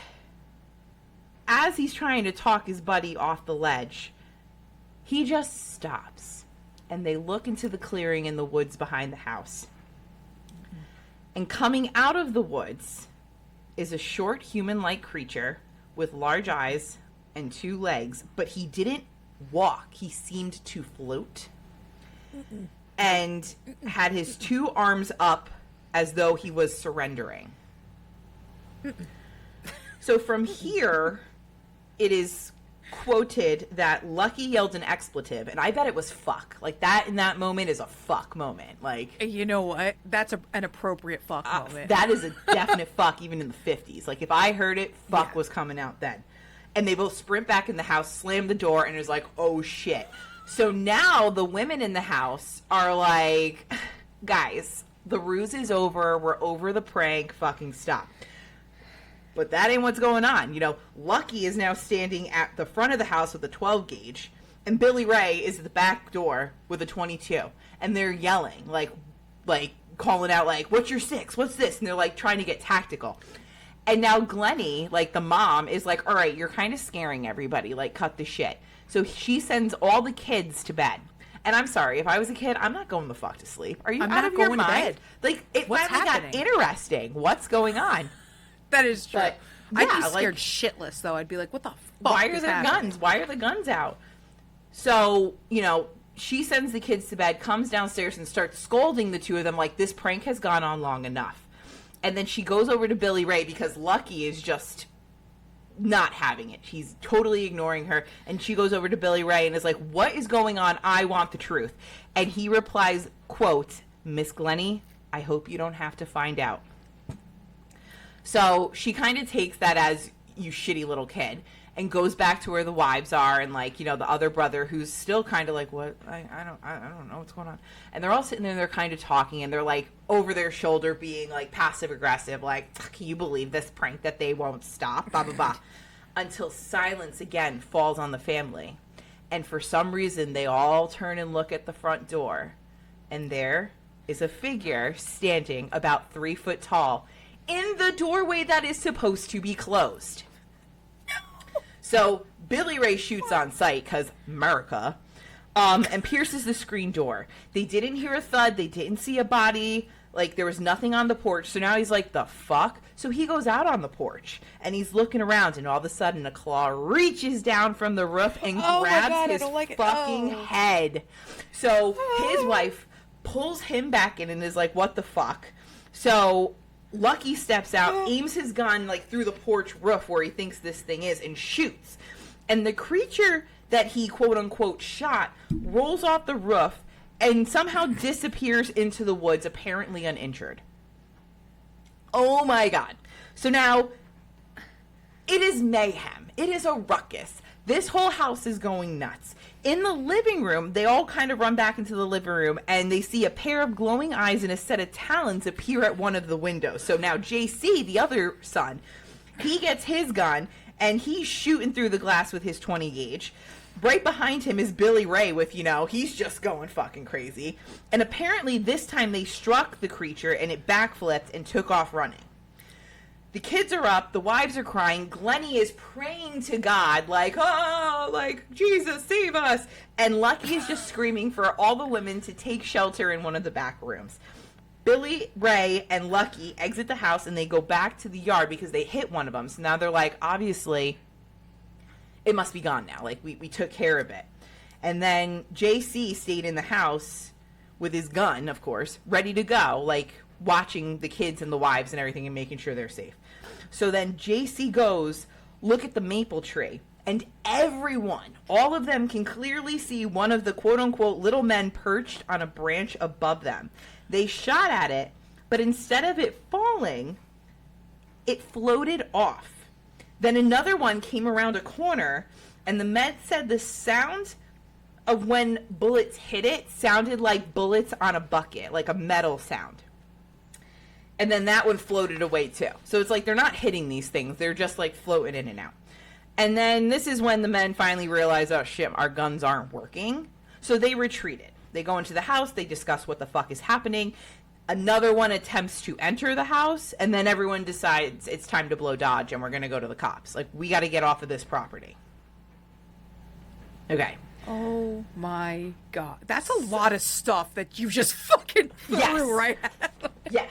as he's trying to talk his buddy off the ledge, he just stops. And they look into the clearing in the woods behind the house. And coming out of the woods is a short human-like creature with large eyes and 2 legs, but he didn't walk. He seemed to float and had his 2 arms up as though he was surrendering. So from here, it is quoted that Lucky yelled an expletive, and I bet it was fuck. Like, that in that moment is a fuck moment. Like, You know what? That's an appropriate fuck moment. that is a definite fuck even in the 50s. Like, if I heard it, fuck was coming out then. And they both sprint back in the house, slam the door, and is like, oh shit. So now the women in the house are like, guys, the ruse is over. We're over the prank. Fucking stop. But that ain't what's going on. You know, Lucky is now standing at the front of the house with a 12 gauge, and Billy Ray is at the back door with a 22. And they're yelling, like calling out, like, what's your 6? What's this? And they're, like, trying to get tactical. And now Glennie, like, the mom, is like, all right, you're kind of scaring everybody. Like, cut the shit. So she sends all the kids to bed. And I'm sorry, if I was a kid, I'm not going the fuck to sleep. Are you out of your mind? Like, it finally got interesting. What's going on? That is true. But, I'd be yeah, scared shitless, though. I'd be like, what the fuck Why are is there happening? guns? Why are the guns out? So, you know, she sends the kids to bed, comes downstairs and starts scolding the 2 of them like, this prank has gone on long enough. And then she goes over to Billy Ray because Lucky is just not having it. He's totally ignoring her. And she goes over to Billy Ray and is like, what is going on? I want the truth. And he replies, quote, Miss Glennie, I hope you don't have to find out. So she kind of takes that as, you shitty little kid, and goes back to where the wives are, and, like, you know, the other brother who's still kind of like, what? I don't know what's going on. And they're all sitting there, and they're kind of talking, and they're, like, over their shoulder being, like, passive aggressive, like, can you believe this prank that they won't stop? Blah, blah, blah. Until silence again falls on the family. And for some reason, they all turn and look at the front door, and there is a figure standing about 3 foot tall in the doorway that is supposed to be closed. So Billy Ray shoots on sight because America, and pierces the screen door. They didn't hear a thud. They didn't see a body. Like, there was nothing on the porch. So now he's like, the fuck? So he goes out on the porch and he's looking around, and all of a sudden a claw reaches down from the roof and grabs his fucking head. So his wife pulls him back in and is like, what the fuck? So Lucky steps out, aims his gun, like, through the porch roof where he thinks this thing is, and shoots. And the creature that he, quote-unquote, shot rolls off the roof and somehow disappears into the woods, apparently uninjured. Oh, my God. So now, it is mayhem. It is a ruckus. This whole house is going nuts. In the living room, they all kind of run back into the living room, and they see a pair of glowing eyes and a set of talons appear at one of the windows. So now JC, the other son, he gets his gun, and he's shooting through the glass with his 20 gauge. Right behind him is Billy Ray with, you know, he's just going fucking crazy. And apparently this time they struck the creature, and it backflipped and took off running. The kids are up, the wives are crying, Glennie is praying to God, like, oh, like, Jesus, save us. And Lucky is just screaming for all the women to take shelter in one of the back rooms. Billy Ray and Lucky exit the house, and they go back to the yard because they hit one of them. So now they're like, obviously, it must be gone now. Like, we took care of it. And then JC stayed in the house with his gun, of course, ready to go, like, watching the kids and the wives and everything and making sure they're safe. So then JC goes, look at the maple tree. And everyone, all of them, can clearly see one of the quote-unquote little men perched on a branch above them. They shot at it, but instead of it falling, it floated off. Then another one came around a corner, and the men said the sound of when bullets hit it sounded like bullets on a bucket, like a metal sound. And then that one floated away too. So it's like they're not hitting these things. They're just like floating in and out. And then this is when the men finally realize, oh shit, our guns aren't working. So they retreated. They go into the house. They discuss what the fuck is happening. Another one attempts to enter the house. And then everyone decides it's time to blow dodge and we're going to go to the cops. Like, we got to get off of this property. Okay. Oh my god. That's a lot of stuff that you just fucking threw right at them. Yes.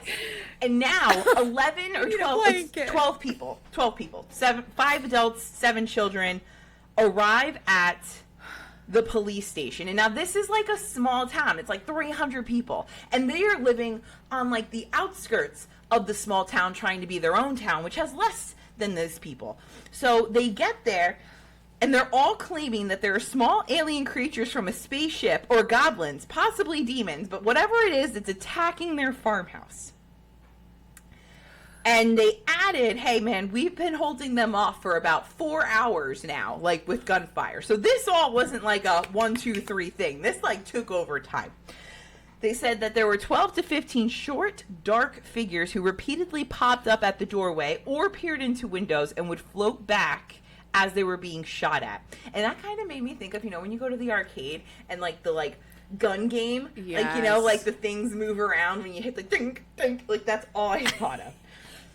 And now 11 or 12, it's 12 people, 5 adults, 7 children arrive at the police station. And now this is like a small town. It's like 300 people. And they are living on like the outskirts of the small town, trying to be their own town, which has less than those people. So they get there, and they're all claiming that there are small alien creatures from a spaceship or goblins, possibly demons, but whatever it is, it's attacking their farmhouse. And they added, hey man, we've been holding them off for about 4 hours now, like with gunfire. So this all wasn't like a 1, 2, 3 thing. This like took over time. They said that there were 12 to 15 short, dark figures who repeatedly popped up at the doorway or peered into windows and would float back as they were being shot at. And that kind of made me think of, you know, when you go to the arcade and like the like gun game, yes. Like, you know, like the things move around when you hit the dink, dink, like that's all I thought of.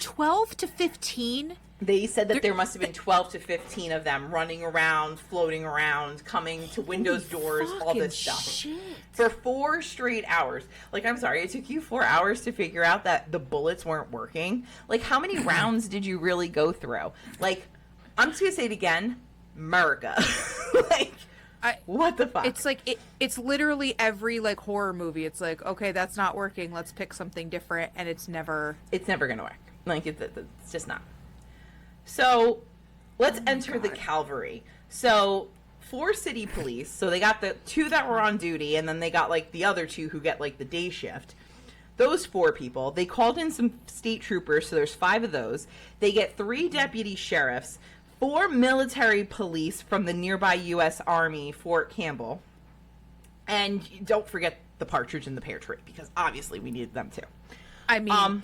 12 to 15? They said that there must have been 12 to 15 of them running around, floating around, coming to windows, doors, all this stuff. Shit. For 4 straight hours. Like, I'm sorry, it took you 4 hours to figure out that the bullets weren't working. Like, how many rounds did you really go through? Like, I'm just gonna say it again, America. Like, what the fuck? It's like, it's literally every, like, horror movie. It's like, okay, that's not working, let's pick something different, and it's never gonna work. Like, it's just not. So, let's enter the cavalry. So, 4 city police. So, they got the 2 that were on duty, and then they got, like, the other 2 who get, like, the day shift. Those 4 people, they called in some state troopers, so there's 5 of those. They get 3 deputy sheriffs, 4 military police from the nearby U.S. Army, Fort Campbell. And don't forget the partridge in the pear tree, because obviously we needed them too. I mean...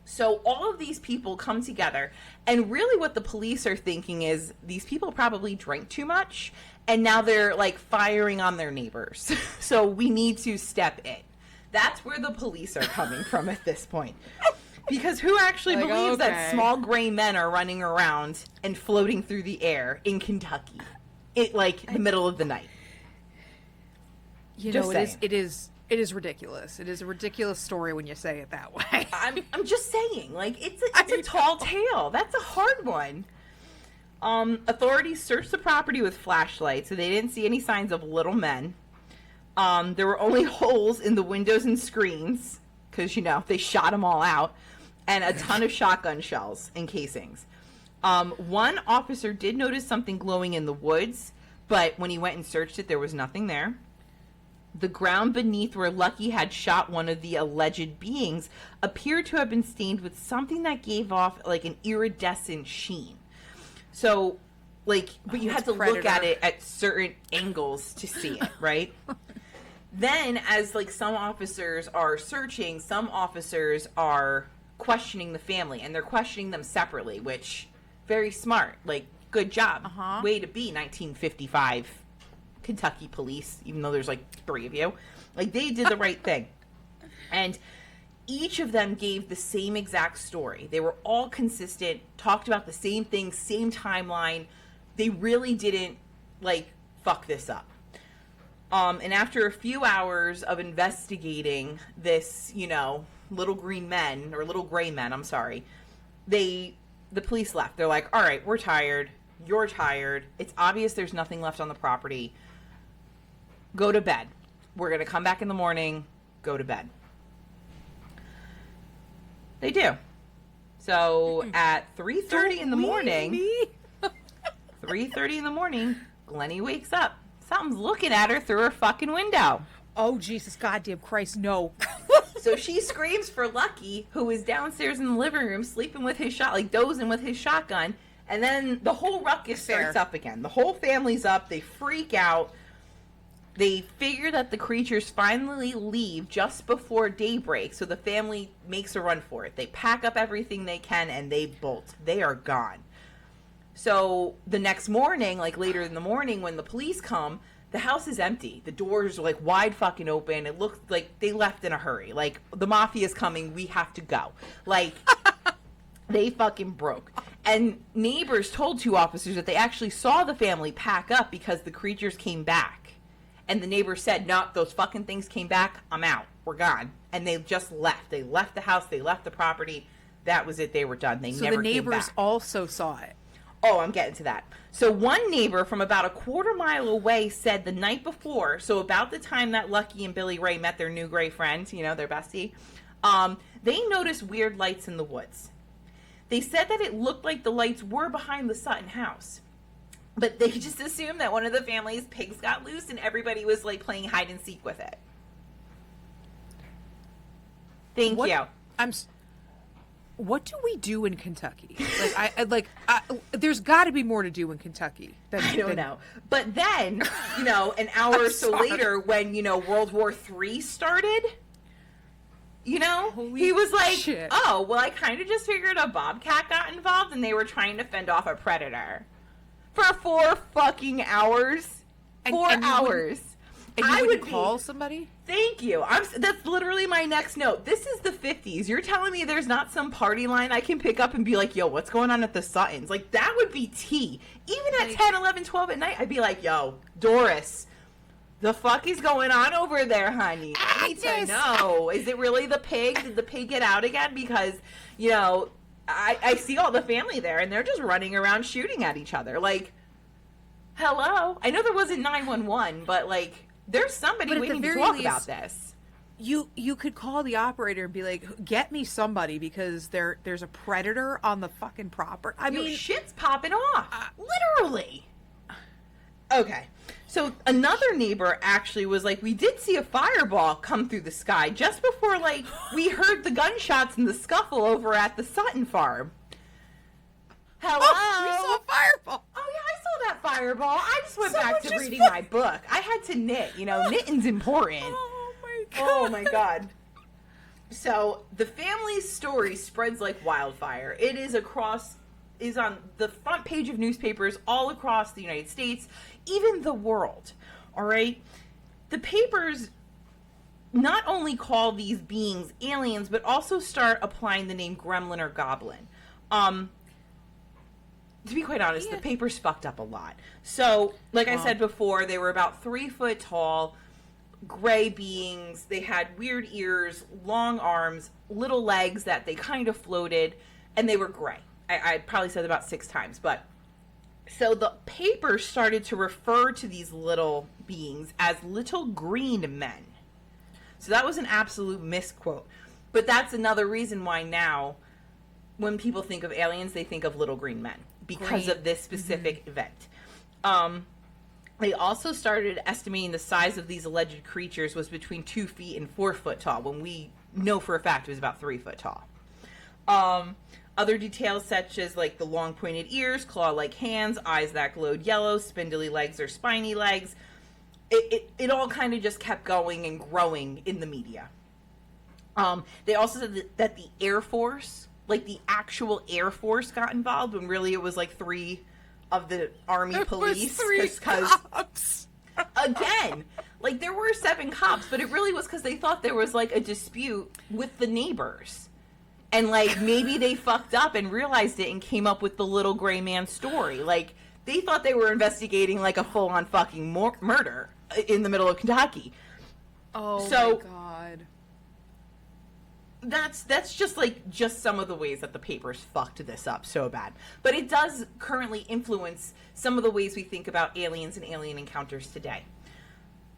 So all of these people come together, and really what the police are thinking is these people probably drank too much, and now they're like firing on their neighbors. So we need to step in. That's where the police are coming from at this point. Because who actually believes that small gray men are running around and floating through the air in Kentucky, the middle of the night? You know, it is ridiculous. It is a ridiculous story when you say it that way. I'm just saying, like, it's a tall tale. That's a hard one. Authorities searched the property with flashlights, so they didn't see any signs of little men. There were only holes in the windows and screens, because, you know, they shot them all out, and a ton of shotgun shells and casings. One officer did notice something glowing in the woods, but when he went and searched it, there was nothing there. The ground beneath where Lucky had shot one of the alleged beings appeared to have been stained with something that gave off like an iridescent sheen. So, like, but you had to look at it at certain angles to see it, right? Then, as like some officers are searching, some officers are questioning the family, and they're questioning them separately, which very smart. Like, good job, way to be, 1955. Kentucky police, even though there's like 3 of you, like they did the right thing. And each of them gave the same exact story. They were all consistent, talked about the same thing, same timeline. They really didn't like fuck this up. And after a few hours of investigating this, you know, little gray men, I'm sorry, the police left. They're like, all right, we're tired. You're tired. It's obvious there's nothing left on the property. Go to bed. We're going to come back in the morning. Go to bed. They do. So at 3:30 in the morning, Me? 3:30 in the morning, Glennie wakes up. Something's looking at her through her fucking window. Oh, Jesus, goddamn Christ, no. So she screams for Lucky, who is downstairs in the living room sleeping with his dozing with his shotgun. And then the whole ruckus starts up again. The whole family's up. They freak out. They figure that the creatures finally leave just before daybreak, so the family makes a run for it. They pack up everything they can, and they bolt. They are gone. So the next morning, like later in the morning when the police come, the house is empty. The doors are like wide fucking open. It looks like they left in a hurry. Like, the mafia's coming. We have to go. Like, they fucking broke. And neighbors told 2 officers that they actually saw the family pack up because the creatures came back. And the neighbors said, no, those fucking things came back. I'm out. We're gone. And they just left. They left the house. They left the property. That was it. They were done. They never came back. So the neighbors also saw it. Oh, I'm getting to that. So one neighbor from about a quarter mile away said the night before, so about the time that Lucky and Billy Ray met their new gray friend, you know, their bestie, they noticed weird lights in the woods. They said that it looked like the lights were behind the Sutton house. But they just assumed that one of the family's pigs got loose and everybody was, like, playing hide and seek with it. Thank you. What do we do in Kentucky? There's got to be more to do in Kentucky. I don't know. But then, you know, an hour or so later, when, you know, World War III started, you know, he was like, shit. Oh, well, I kind of just figured a bobcat got involved and they were trying to fend off a predator. For 4 fucking hours. 4 hours. And you would call somebody? Thank you. That's literally my next note. This is the 50s. You're telling me there's not some party line I can pick up and be like, yo, what's going on at the Suttons? Like, that would be tea. Even at 10, 11, 12 at night, I'd be like, yo, Doris, the fuck is going on over there, honey? I need to know. Is it really the pig? Did the pig get out again? Because, you know, I see all the family there, and they're just running around shooting at each other. Like, hello? I know there wasn't 911, but, like, there's somebody waiting to talk about this. You could call the operator and be like, get me somebody because there's a predator on the fucking property. I mean, shit's popping off. Literally. Okay. So another neighbor actually was like, we did see a fireball come through the sky just before, like, we heard the gunshots and the scuffle over at the Sutton farm. Hello? Oh, we saw a fireball. Oh, yeah, I saw that fireball. I just went back to reading my book. I had to knit. You know, knitting's important. Oh, my God. Oh, my God. So the family's story spreads like wildfire. It is on the front page of newspapers all across the United States, even the world. All right? The papers not only call these beings aliens, but also start applying the name gremlin or goblin. To be quite honest, the papers fucked up a lot. So, like I said before, they were about 3 foot tall, gray beings. They had weird ears, long arms, little legs that they kind of floated, and they were gray. I probably said it about 6 times, but so the papers started to refer to these little beings as little green men. So that was an absolute misquote. But that's another reason why now, when people think of aliens, they think of little green men because of this specific event. They also started estimating the size of these alleged creatures was between 2 feet and 4 foot tall, when we know for a fact it was about 3 foot tall. Other details such as like the long pointed ears, claw-like hands, eyes that glowed yellow, spindly legs or spiny legs. It all kind of just kept going and growing in the media. They also said that the Air Force, like the actual Air Force, got involved when really it was like 3 of the Army police. Cops. Again, like there were 7 cops, but it really was because they thought there was like a dispute with the neighbors. And like maybe they fucked up and realized it and came up with the little gray man story. Like they thought they were investigating like a full-on fucking murder in the middle of Kentucky. Oh, so, my God. That's just some of the ways that the papers fucked this up so bad. But it does currently influence some of the ways we think about aliens and alien encounters today.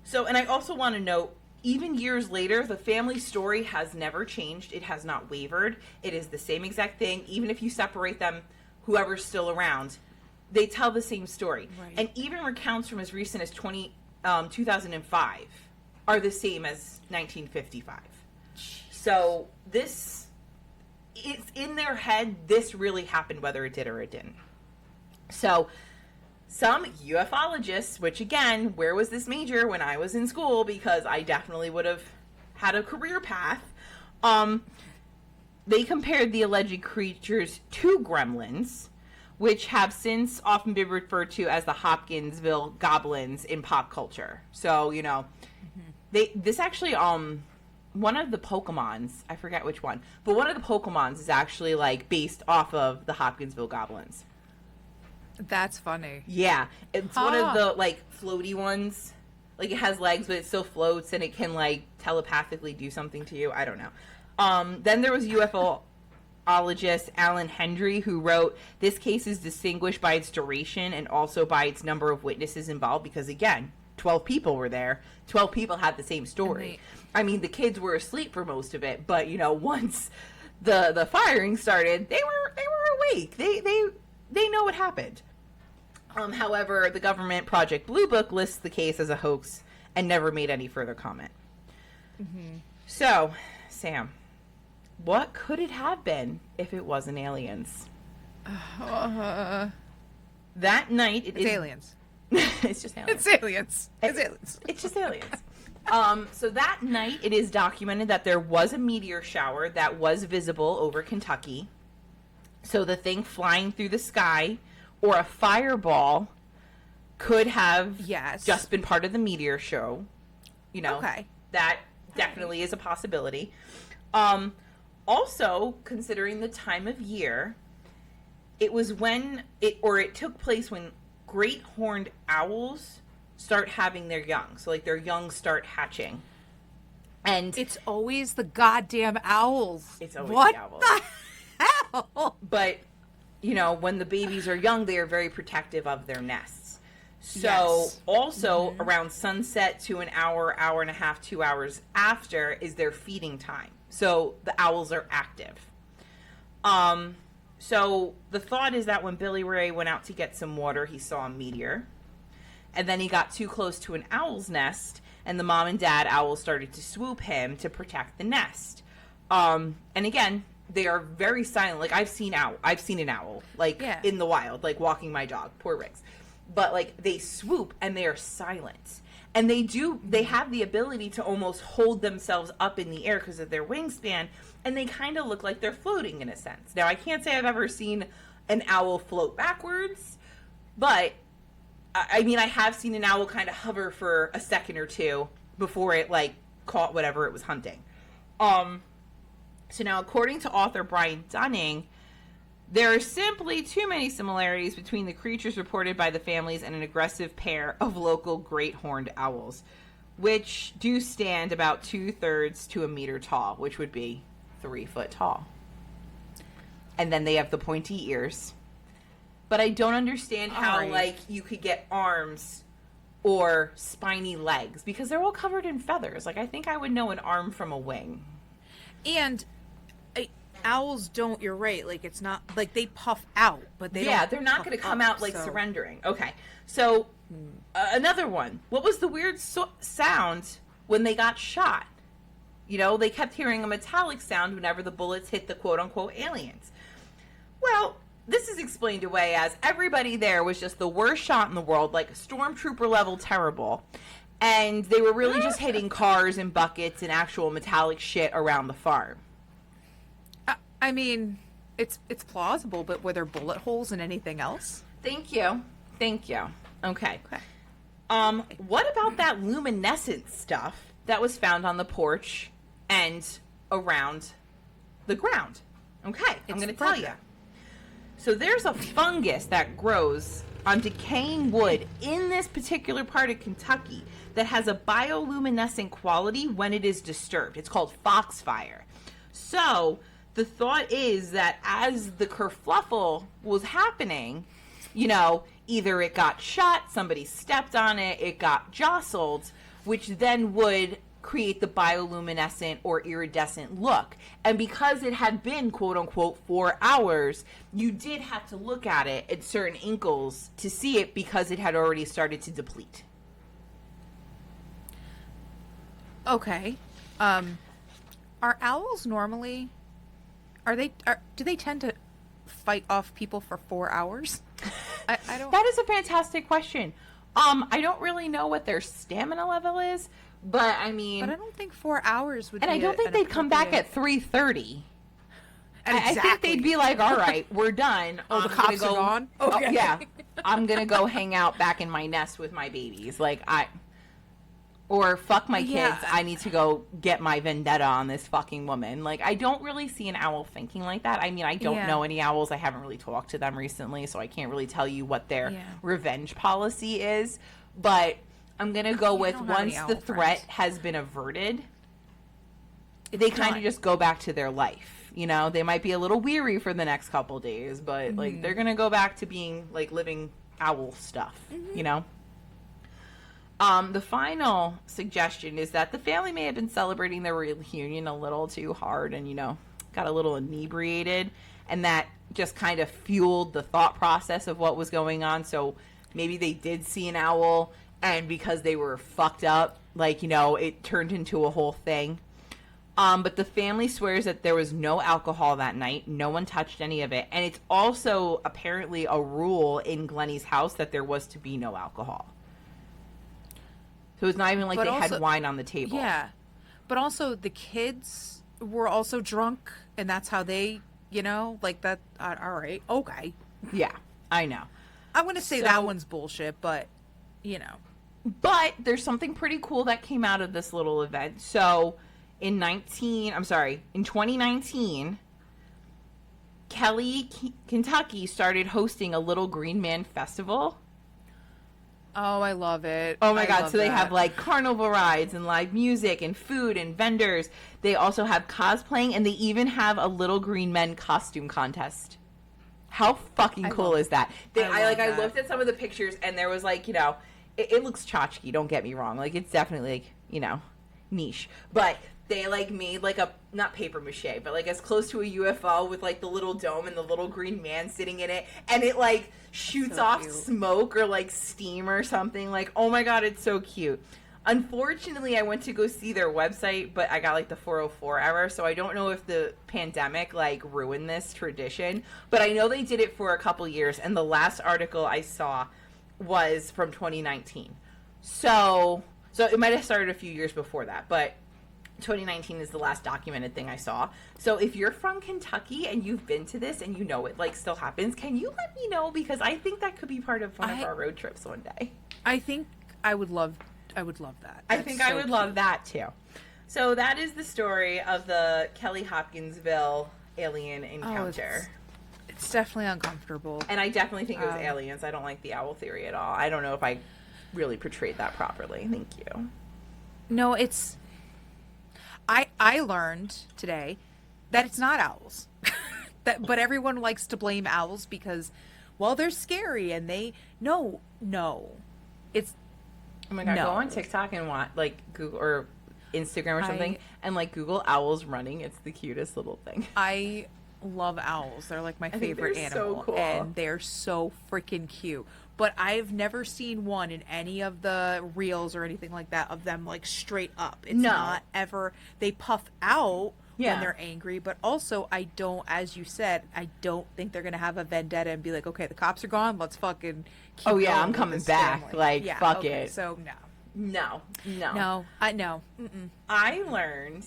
So, and I also want to note, even years later, the family story has never changed. It has not wavered. It is the same exact thing. Even if you separate them, whoever's still around, they tell the same story. Right. And even recounts from as recent as 2005 are the same as 1955. So this, it's in their head, this really happened, whether it did or it didn't. So some ufologists, which again, where was this major when I was in school? Because I definitely would have had a career path. They compared the alleged creatures to gremlins, which have since often been referred to as the Hopkinsville goblins in pop culture. So, you know, this actually, one of the Pokemons, I forget which one, but one of the Pokemons is actually like based off of the Hopkinsville goblins. That's funny. Yeah, it's one of the like floaty ones. Like it has legs, but it still floats, and it can like telepathically do something to you. I don't know. Then there was UFOologist Alan Hendry, who wrote, "This case is distinguished by its duration and also by its number of witnesses involved, because again, 12 people were there. 12 people had the same story. I mean, the kids were asleep for most of it, but you know, once the firing started, they were awake. They know what happened." However, the government Project Blue Book lists the case as a hoax and never made any further comment. So, Sam, what could it have been if it wasn't aliens? That night, It's aliens. It's just aliens. It's aliens. It's aliens. It's just aliens. So that night, it is documented that there was a meteor shower that was visible over Kentucky. So the thing flying through the sky or a fireball could have just been part of the meteor show. You know, that definitely is a possibility. Also, considering the time of year, it was when it took place when great horned owls start having their young. So like their young start hatching. And it's always the goddamn owls. It's always what the owls. The hell? But, you know, when the babies are young, they are very protective of their nests. So also around sunset to an hour, hour and a half, 2 hours after is their feeding time. So the owls are active. So the thought is that when Billy Ray went out to get some water, he saw a meteor. And then he got too close to an owl's nest, and the mom and dad owl started to swoop him to protect the nest. And again, they are very silent. Like I've seen an owl, like in the wild, like walking my dog, poor Riggs. But like they swoop and they are silent. And they have the ability to almost hold themselves up in the air because of their wingspan, and they kind of look like they're floating in a sense. Now, I can't say I've ever seen an owl float backwards, but I mean, I have seen an owl kind of hover for a second or two before it like caught whatever it was hunting. So now, according to author Brian Dunning, there are simply too many similarities between the creatures reported by the families and an aggressive pair of local great horned owls, which do stand about 2/3 to a meter tall, which would be 3 foot tall. And then they have the pointy ears. But I don't understand how, like, you could get arms or spiny legs, because they're all covered in feathers. Like, I think I would know an arm from a wing. And owls don't, you're right, like, it's not, like, they puff out, but they don't. Yeah, they're not going to come out, like, surrendering. Okay, so, another one. What was the weird sound when they got shot? You know, they kept hearing a metallic sound whenever the bullets hit the quote-unquote aliens. Well, this is explained away as everybody there was just the worst shot in the world, like stormtrooper level terrible. And they were really just hitting cars and buckets and actual metallic shit around the farm. I mean, it's plausible, but were there bullet holes in anything else? Thank you. Okay. What about that luminescent stuff that was found on the porch and around the ground? Okay, I'm going to tell you. So there's a fungus that grows on decaying wood in this particular part of Kentucky that has a bioluminescent quality when it is disturbed. It's called foxfire. So the thought is that as the kerfluffle was happening, you know, either it got shot, somebody stepped on it, it got jostled, which then would create the bioluminescent or iridescent look. And because it had been, quote unquote, 4 hours, you did have to look at it at certain angles to see it because it had already started to deplete. Okay. Are owls normally, do they tend to fight off people for 4 hours? I don't. That is a fantastic question. I don't really know what their stamina level is, but I mean, But I don't think 4 hours would. and be I don't think they'd come back at 3:30. I think they'd be like, "All right, we're done. Oh, the I'm cops gonna are gone? Oh, Okay. yeah, I'm gonna go hang out back in my nest with my babies. Or fuck my kids. Yeah. I need to go get my vendetta on this fucking woman. Like, I don't really see an owl thinking like that. I mean, I don't know any owls. I haven't really talked to them recently, so I can't really tell you what their revenge policy is. But I'm going to go with once the threat has been averted, they kind of just go back to their life. You know, they might be a little weary for the next couple days, but like they're going to go back to being like living owl stuff, you know? The final suggestion is that the family may have been celebrating their reunion a little too hard and, you know, got a little inebriated, and that just kind of fueled the thought process of what was going on. So maybe they did see an owl, and because they were fucked up, like, you know, it turned into a whole thing. But the family swears that there was no alcohol that night. No one touched any of it. And it's also apparently a rule in Glennie's house that there was to be no alcohol. So it's not even like had wine on the table. Yeah. But also the kids were also drunk, and that's how they, you know, like that. All right. Okay. Yeah, I know. I'm going to say that one's bullshit, but, you know. But there's something pretty cool that came out of this little event. So in 2019, Kelly, Kentucky started hosting a little Green Man festival. Oh, I love it. Oh my God. So they have like carnival rides and live music and food and vendors. They also have cosplaying, and they even have a little Green Men costume contest. How fucking cool is that? I looked at some of the pictures, and there was like, you know, it looks tchotchke, don't get me wrong. Like, it's definitely like, you know, niche. But they like made like not paper mache, but like as close to a UFO with like the little dome and the little green man sitting in it, and it like shoots off smoke or like steam or something. Like, oh my God, it's so cute. Unfortunately, I went to go see their website, but I got like the 404 error, so I don't know if the pandemic like ruined this tradition, but I know they did it for a couple years, and the last article I saw was from 2019. So it might have started a few years before that, but 2019 is the last documented thing I saw. So if you're from Kentucky and you've been to this and you know it like still happens, can you let me know? Because I think that could be part of one of our road trips one day. I think I would love that. I think I would love that too. So that is the story of the Kelly Hopkinsville alien encounter. It's definitely uncomfortable. And I definitely think it was aliens. I don't like the owl theory at all. I don't know if I really portrayed that properly. Thank you. No, it's... I learned today that it's not owls. But everyone likes to blame owls because, well, they're scary and they... No. It's... Oh my God, go on TikTok and watch, like, Google or Instagram or something, and, like, Google owls running. It's the cutest little thing. I love owls. They're, like, my favorite animal. So cool. And they're so freaking cute. But I've never seen one in any of the reels or anything like that of them, like, straight up. It's not ever... They puff out when they're angry, but also I don't, as you said, I don't think they're going to have a vendetta and be like, okay, the cops are gone, let's fucking keep going I'm coming back. Family. Like, fuck it. So, No. No. Mm-mm. I learned...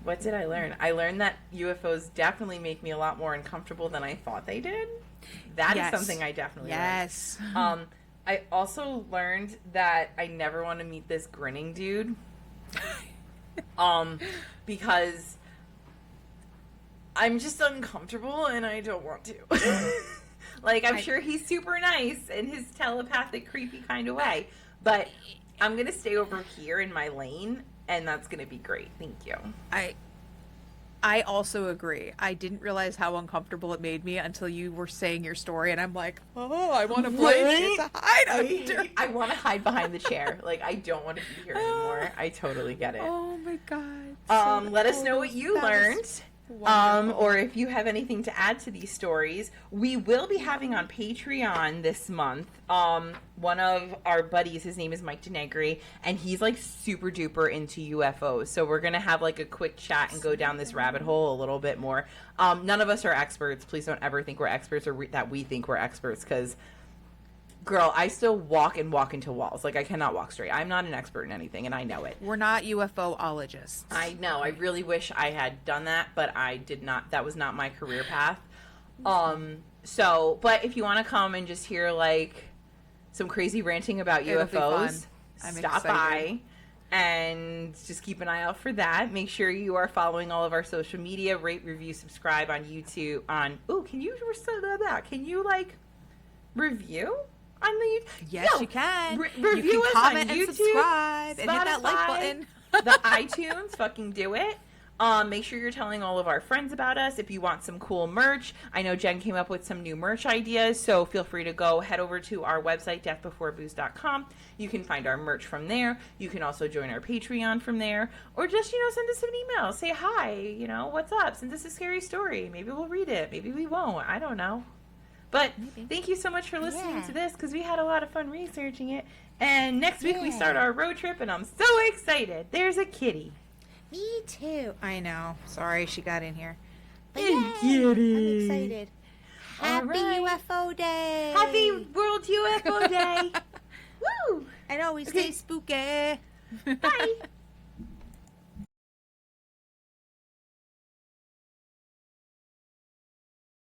What did I learn? I learned that UFOs definitely make me a lot more uncomfortable than I thought they did. That is something I definitely learned. I also learned that I never want to meet this grinning dude. Because I'm just uncomfortable and I don't want to. Like, I'm sure he's super nice in his telepathic, creepy kind of way. But I'm going to stay over here in my lane, and that's going to be great. Thank you. I also agree. I didn't realize how uncomfortable it made me until you were saying your story, and I'm like, oh, I want a blanket to hide under. I want to hide behind the chair. Like, I don't want to be here anymore. I totally get it. Oh my god. Let us know what you learned. Or if you have anything to add to these stories. We will be having on Patreon this month one of our buddies. His name is Mike Denegri, and he's like super duper into UFOs. So we're gonna have like a quick chat and go down this rabbit hole a little bit more. None of us are experts. Please don't ever think we're experts or that we think we're experts, because girl, I still walk into walls. Like, I cannot walk straight. I'm not an expert in anything, and I know it. We're not UFOologists. I know. I really wish I had done that, but I did not. That was not my career path. But if you want to come and just hear, like, some crazy ranting about UFOs, stop by and just keep an eye out for that. Make sure you are following all of our social media. Rate, review, subscribe on YouTube. Can you, like, review? On the Yes, you can. Review you can us comment on YouTube, and subscribe, Spotify, and hit that like button. the iTunes, fucking do it. Make sure you're telling all of our friends about us. If you want some cool merch, I know Jen came up with some new merch ideas, so feel free to go head over to our website, deathbeforebooze.com. You can find our merch from there. You can also join our Patreon from there, or just, send us an email. Say hi, what's up? Send us a scary story. Maybe we'll read it. Maybe we won't. I don't know. But thank you so much for listening to this, because we had a lot of fun researching it. And next week we start our road trip, and I'm so excited. There's a kitty. Me too. I know. Sorry she got in here. But kitty. I'm excited. Happy UFO Day. Happy World UFO Day. Woo! And always stay spooky. Bye.